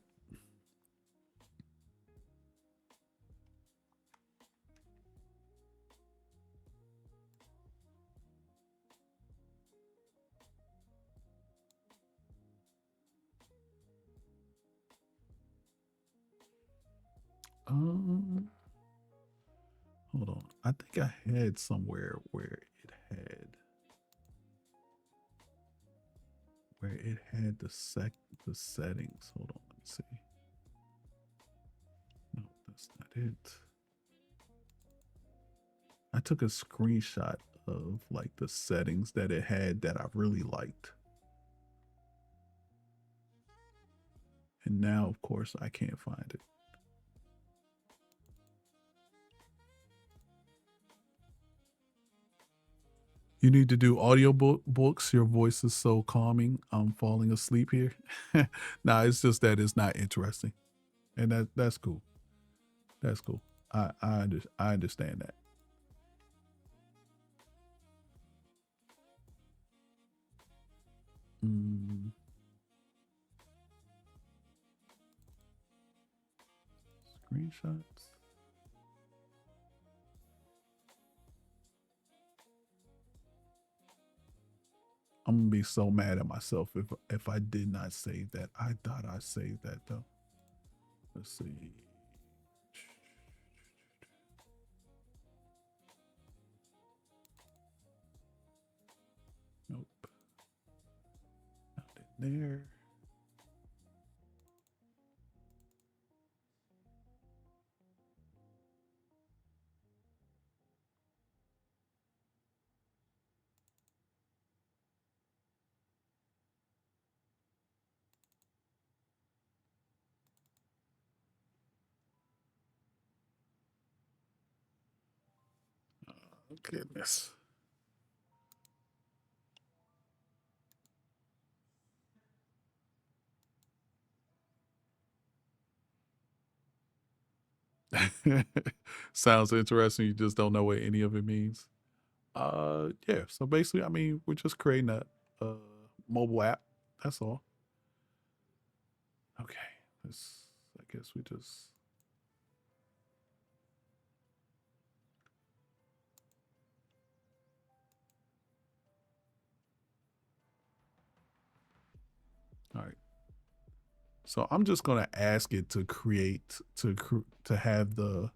Speaker 1: Hold on. I think I had somewhere where it had the settings. Hold on, let me see. No, that's not it. I took a screenshot of like the settings that it had that I really liked. And now, of course, I can't find it. You need to do audio books. Your voice is so calming. I'm falling asleep here. Nah, it's just that it's not interesting. And that's cool. That's cool. I understand that. Screenshots. I'm gonna be so mad at myself if I did not save that. I thought I saved that though. Let's see. Nope. Not in there. Oh, goodness. Sounds interesting. You just don't know what any of it means. Yeah. So basically, I mean, we're just creating a mobile app. That's all. Okay. I guess we just. All right. So I'm just gonna ask it to create to have the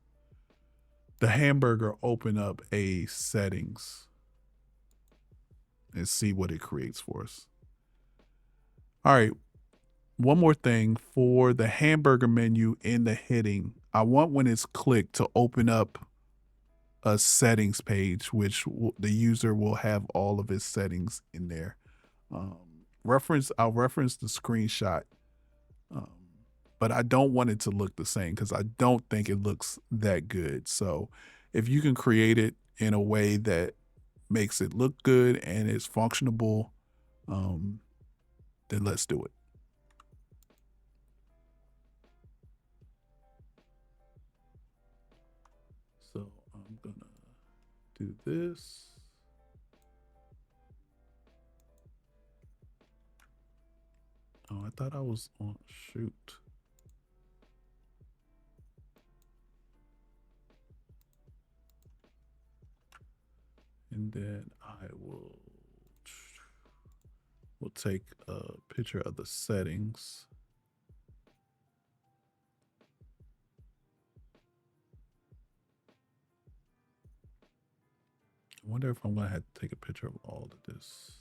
Speaker 1: hamburger open up a settings and see what it creates for us. All right. One more thing for the hamburger menu in the heading. I want when it's clicked to open up a settings page, which the user will have all of his settings in there. I'll reference the screenshot, um, but I don't want it to look the same because I don't think it looks that good. So if you can create it in a way that makes it look good and is functionable, then let's do it. So I'm gonna do this. Oh, I thought I was on shoot. And then I will we'll take a picture of the settings. I wonder if I'm gonna have to take a picture of all of this.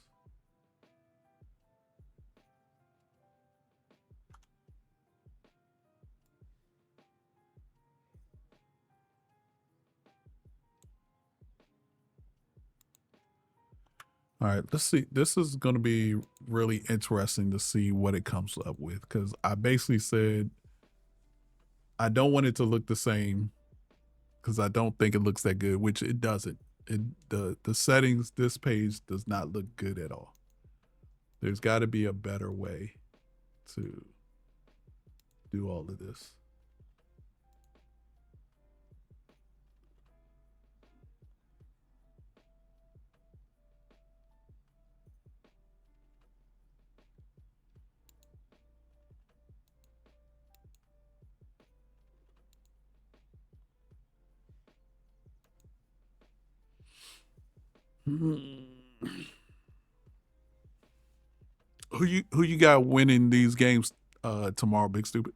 Speaker 1: All right, let's see. This is going to be really interesting to see what it comes up with because I basically said I don't want it to look the same because I don't think it looks that good, which it doesn't. The settings, this page does not look good at all. There's got to be a better way to do all of this. Hmm. Who you got winning these games tomorrow, Big Stupid?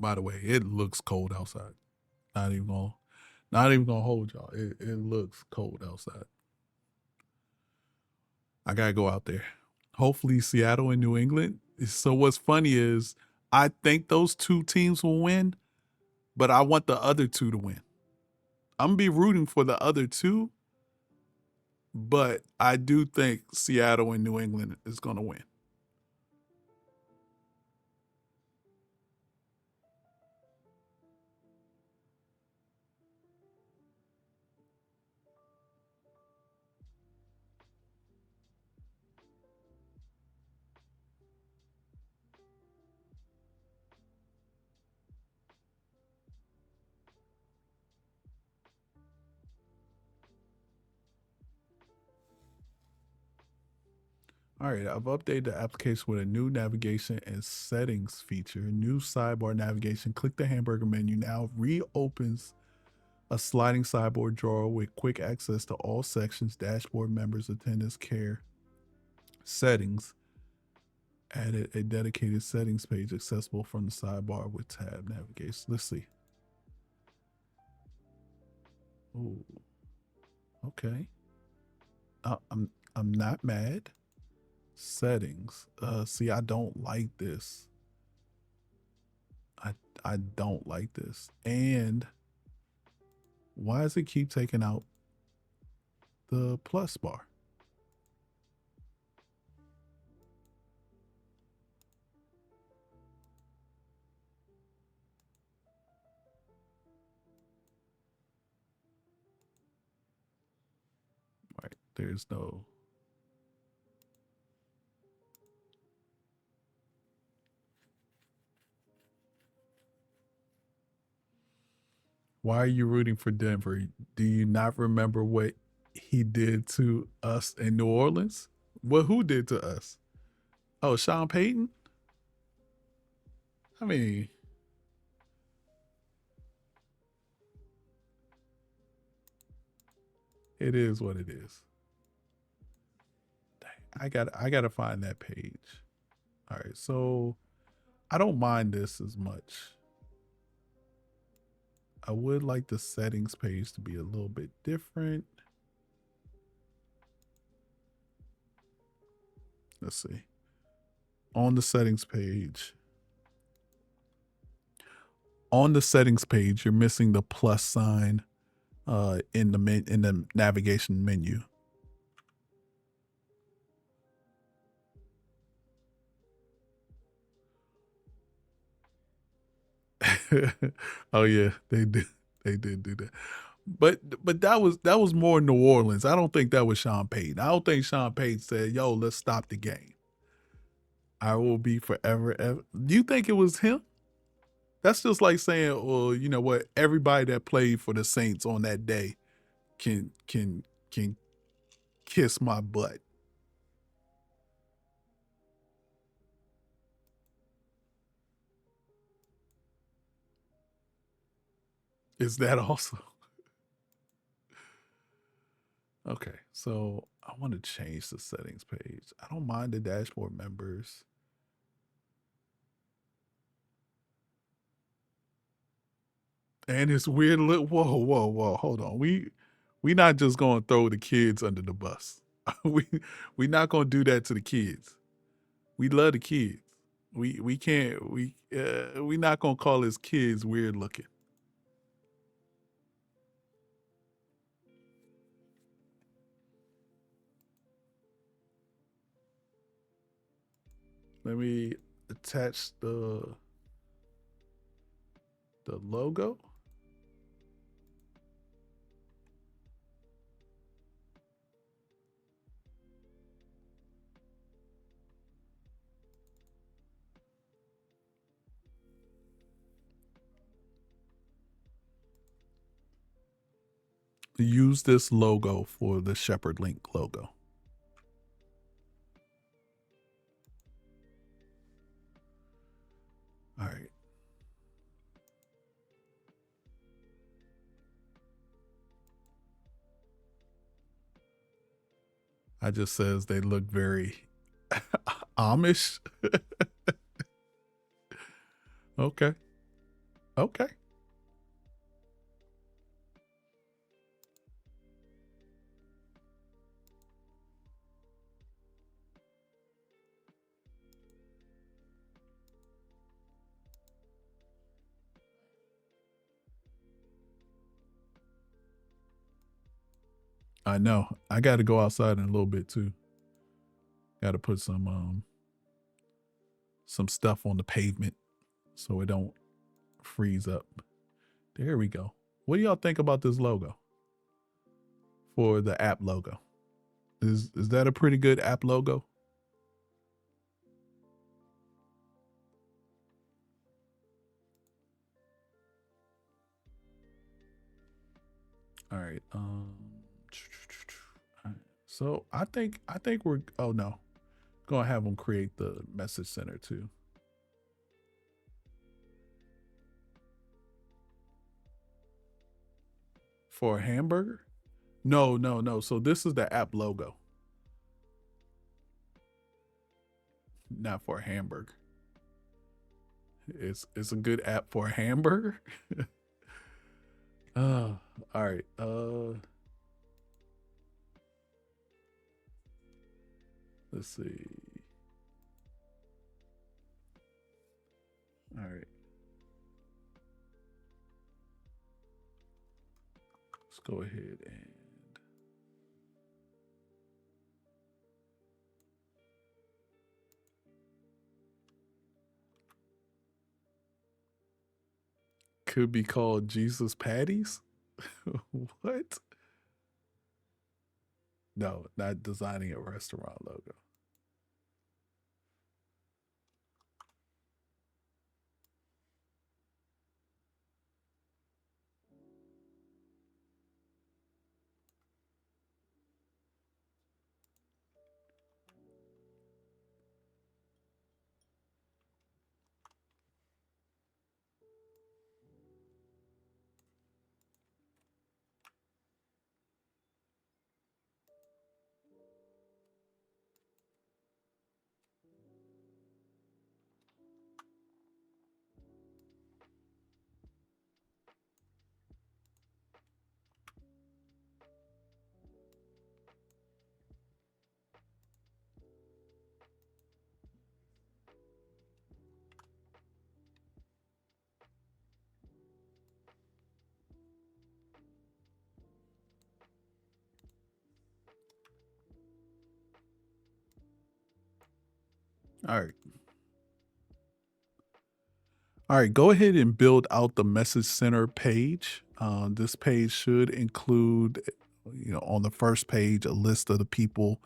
Speaker 1: By the way, it looks cold outside. Not even gonna not even gonna hold y'all. It looks cold outside. I gotta go out there. Hopefully Seattle and New England. So what's funny is I think those two teams will win, but I want the other two to win. I'm gonna be rooting for the other two, but I do think Seattle and New England is gonna win. All right, I've updated the application with a new navigation and settings feature. New sidebar navigation. Click the hamburger menu now. Reopens a sliding sideboard drawer with quick access to all sections, dashboard, members, attendance, care, settings. Added a dedicated settings page accessible from the sidebar with tab navigation. Let's see. Ooh, okay. I'm not mad. Settings. See, I don't like this. I I don't like this. And why does it keep taking out the plus bar? Right. There's no. Why are you rooting for Denver? Do you not remember what he did to us in New Orleans? What who did to us? Oh, Sean Payton? I mean, it is what it is. I gotta find that page. All right, so I don't mind this as much. I would like the settings page to be a little bit different. Let's see. On the settings page, you're missing the plus sign in the navigation menu. Oh yeah, they did. They did do that. But that was more New Orleans. I don't think that was Sean Payton. I don't think Sean Payton said, "Yo, let's stop the game. I will be forever." Do you think it was him? That's just like saying, "Well, you know what? Everybody that played for the Saints on that day can kiss my butt." Is that also okay? So I want to change the settings page. I don't mind the dashboard members. And it's weird. Look, whoa. Hold on. We not just gonna throw the kids under the bus. we we not gonna do that to the kids. We love the kids. We can't we not gonna call his kids weird looking. Let me attach the logo. use this logo for the SheperdLink logo. All right. I just says they look very Amish. Okay. Okay. I know. I got to go outside in a little bit too. Got to put some stuff on the pavement so it don't freeze up. There we go. What do y'all think about this logo for the app logo? Is that a pretty good app logo? All right. So I think we're. Oh no, gonna have them create the message center too. For a hamburger? No, no, no. So this is the app logo, not for a hamburger. It's a good app for a hamburger. All right. Let's see. All right. Let's go ahead and could be called Jesus Patties. What? No, not designing a restaurant logo. All right. All right, go ahead and build out the message center page. This page should include, on the first page, a list of the people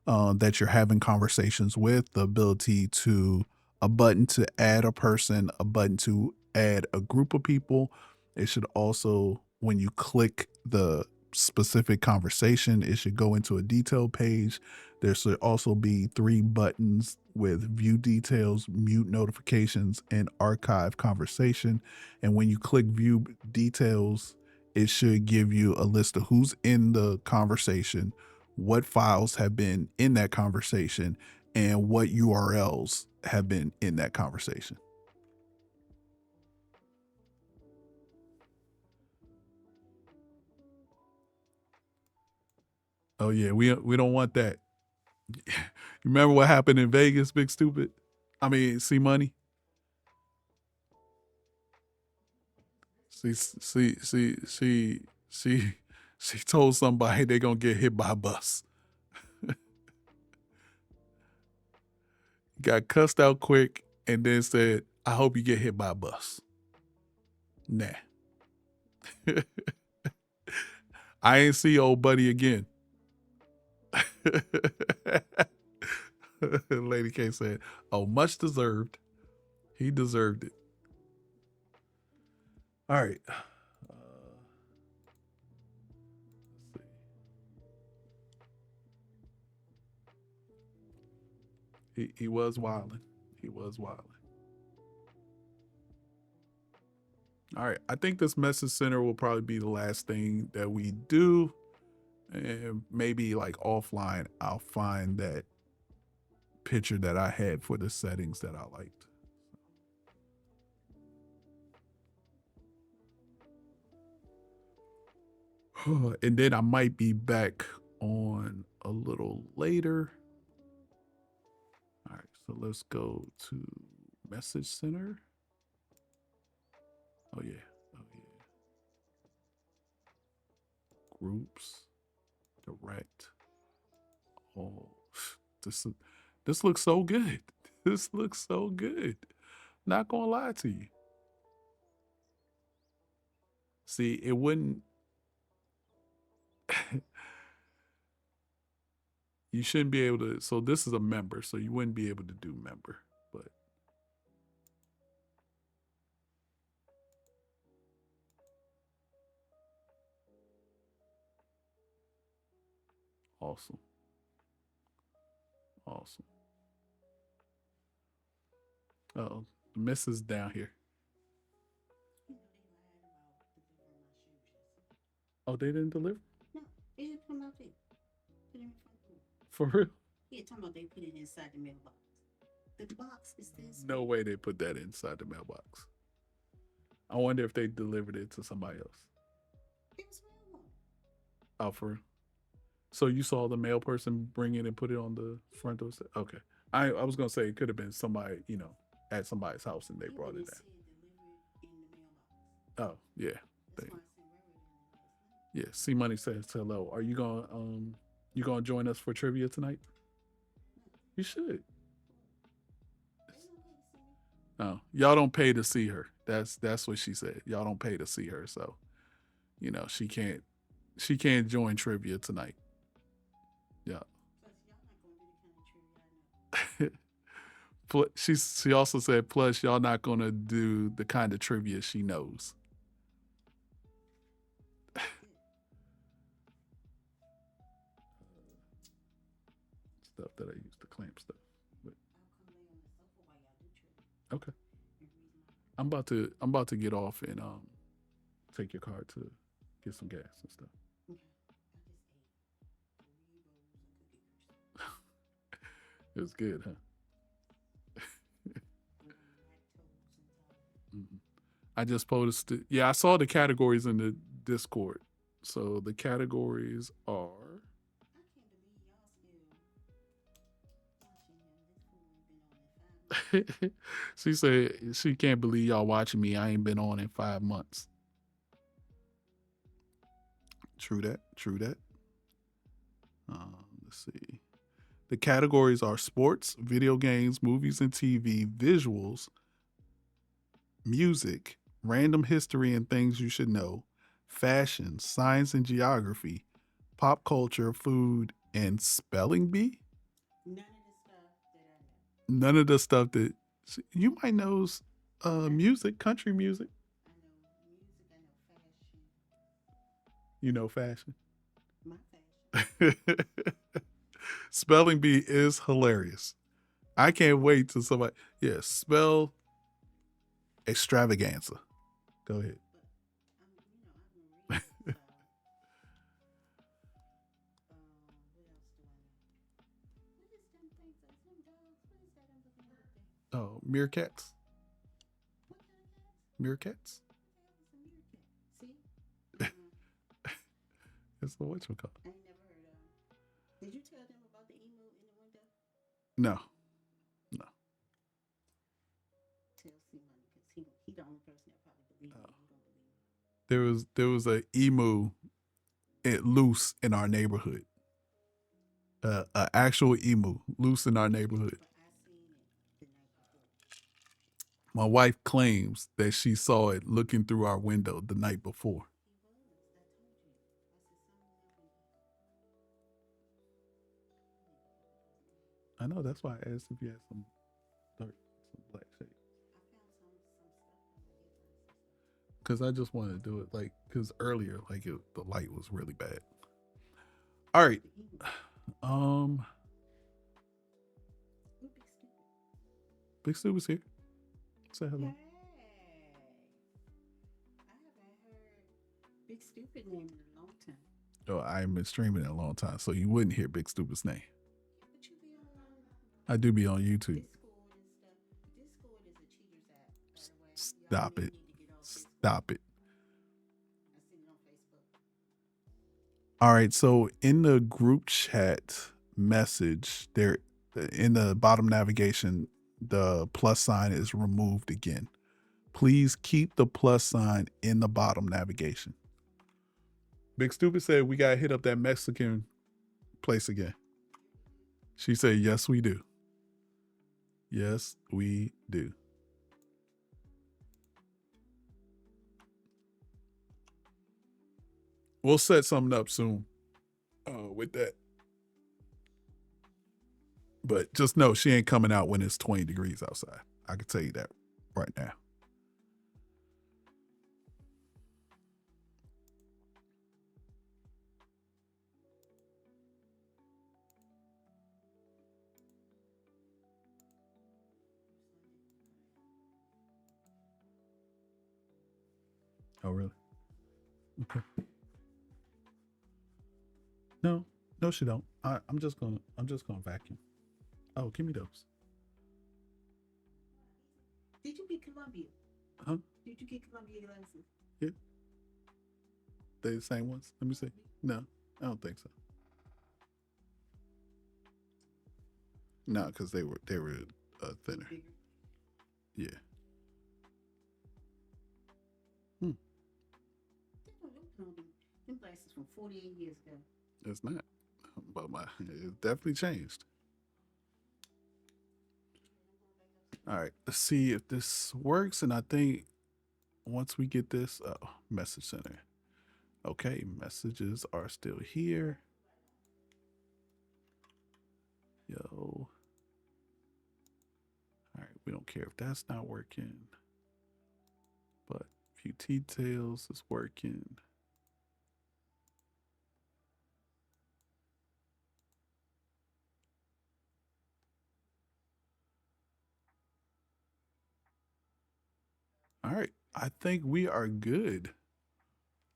Speaker 1: that you're having conversations with, the ability to a button to add a person, a button to add a group of people. It should also, when you click the specific conversation, it should go into a detail page. There should also be 3 buttons with view details, mute notifications, and archive conversation. And when you click view details, it should give you a list of who's in the conversation, what files have been in that conversation, and what URLs have been in that conversation. Oh yeah, we don't want that. Remember what happened in Vegas, Big Stupid? I mean, C Money. She told somebody they gonna get hit by a bus. Got cussed out quick and then said, I hope you get hit by a bus. Nah. I ain't see old buddy again. Lady K said, oh, much deserved. He deserved it. All right. He was wilding. He was wilding. All right. I think this message center will probably be the last thing that we do. And maybe like offline, I'll find that picture that I had for the settings that I liked. And then I might be back on a little later. All right, so let's go to message center. Oh yeah, oh yeah. Groups, direct. Oh, this looks so good. This looks so good. Not gonna lie to you. See, it wouldn't. You shouldn't be able to. So this is a member, so you wouldn't be able to do member. But awesome, awesome. Oh, the miss is down here. Oh, they didn't deliver?
Speaker 2: No, they just come out there. Put it in front of me.
Speaker 1: For real?
Speaker 2: Yeah, talking about they put it inside the mailbox. The box is this.
Speaker 1: No way they put that inside the mailbox. I wonder if they delivered it to somebody else.
Speaker 2: It was real.
Speaker 1: Oh, for real? So you saw the mail person bring it and put it on the front door? Okay. I was going to say it could have been somebody, at somebody's house and they brought it in. Oh, yeah. Yeah, C Money says hello. Are you gonna join us for trivia tonight? You should. Oh, y'all don't pay to see her. That's what she said. Y'all don't pay to see her, so she can't join trivia tonight. Yeah. She also said, plus y'all not gonna do the kind of trivia she knows. Stuff that I use to clamp stuff. But, okay. I'm about to get off and take your car to get some gas and stuff. It was good, huh? I just posted. Yeah, I saw the categories in the Discord. So the categories are. She said she can't believe y'all watching me. I ain't been on in 5 months. True that. True that. Let's see. The categories are sports, video games, movies and TV, visuals, music, random history and things you should know, fashion, science and geography, pop culture, food, and spelling bee? None of the stuff that you might know music, country music. You know fashion. My fashion. Spelling bee is hilarious. I can't wait till somebody. Yeah, spell extravaganza. Go ahead. Oh, meerkats. Meerkats. That's the what you call it. I ain't never heard of. Did you tell them about the emu in the window? No. No. Tell C Money because he the only person that probably believes me. You don't believe me. There was a emu loose in our neighborhood. An actual emu loose in our neighborhood. My wife claims that she saw it looking through our window the night before. I know, that's why I asked if you had some dark, some black shades. Because I just wanted to do it because earlier, the light was really bad. All right. Big Stu was here. Say hello.
Speaker 2: Hey. I haven't heard Big Stupid name in a long time.
Speaker 1: Oh, I haven't been streaming in a long time, so you wouldn't hear Big Stupid's name.
Speaker 2: But you be on
Speaker 1: I do be on YouTube.
Speaker 2: Discord and stuff. Discord is a cheaters app, by the way.
Speaker 1: Stop
Speaker 2: Y'all
Speaker 1: it.
Speaker 2: really need to get on Discord.
Speaker 1: Stop it.
Speaker 2: I seen it on Facebook.
Speaker 1: All right, so in the group chat message, there in the bottom navigation, the plus sign is removed again. Please keep the plus sign in the bottom navigation. Big Stupid said we gotta hit up that Mexican place again. She said, yes, we do. Yes, we do. We'll set something up soon with that. But just know she ain't coming out when it's 20 degrees outside. I can tell you that right now. Oh, really? Okay. No, she don't. I'm just gonna vacuum. Oh, give me those.
Speaker 2: Did you get Columbia?
Speaker 1: Huh?
Speaker 2: Did you get Columbia glasses?
Speaker 1: Yeah. They the same ones? Let me see. No, I don't think so. No, because they were thinner.
Speaker 2: Bigger.
Speaker 1: Yeah.
Speaker 2: Them glasses from 48 years ago.
Speaker 1: It's not. But it's definitely changed. All right, let's see if this works. And I think once we get this, message center. Okay, messages are still here. Yo. All right, we don't care if that's not working. But view details is working. All right, I think we are good.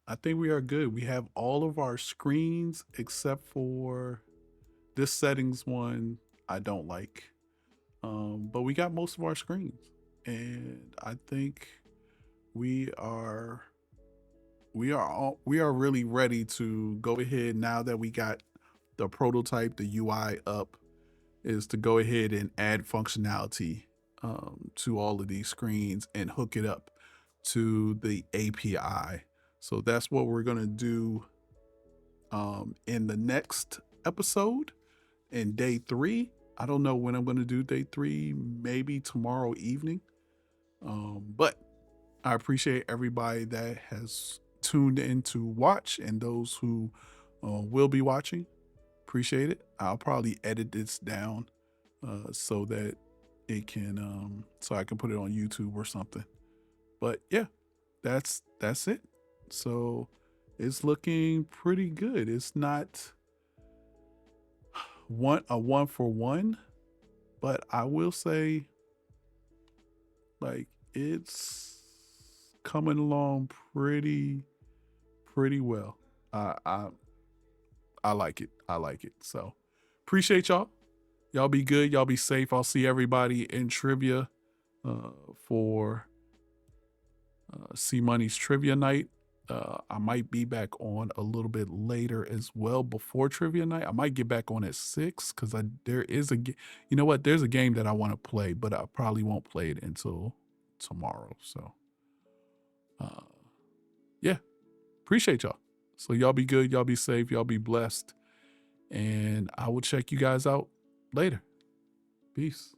Speaker 1: We have all of our screens except for this settings one I don't like. But we got most of our screens. And I think we are really ready to go ahead now that we got the prototype, the UI up, is to go ahead and add functionality to all of these screens and hook it up to the API. So that's what we're gonna do in the next episode, in day 3. I don't know when I'm gonna do day 3, maybe tomorrow evening. But I appreciate everybody that has tuned in to watch, and those who will be watching. Appreciate it. I'll probably edit this down so that it can so I can put it on YouTube or something. But yeah, that's it. So it's looking pretty good. It's not a 1-for-1, but I will say, like, it's coming along pretty well. I like it. So appreciate y'all. Y'all be good. Y'all be safe. I'll see everybody in trivia for C Money's trivia night. I might be back on a little bit later as well before trivia night. I might get back on at 6 because there's a game that I want to play, but I probably won't play it until tomorrow. So yeah, appreciate y'all. So y'all be good, y'all be safe, y'all be blessed, and I will check you guys out later. Peace.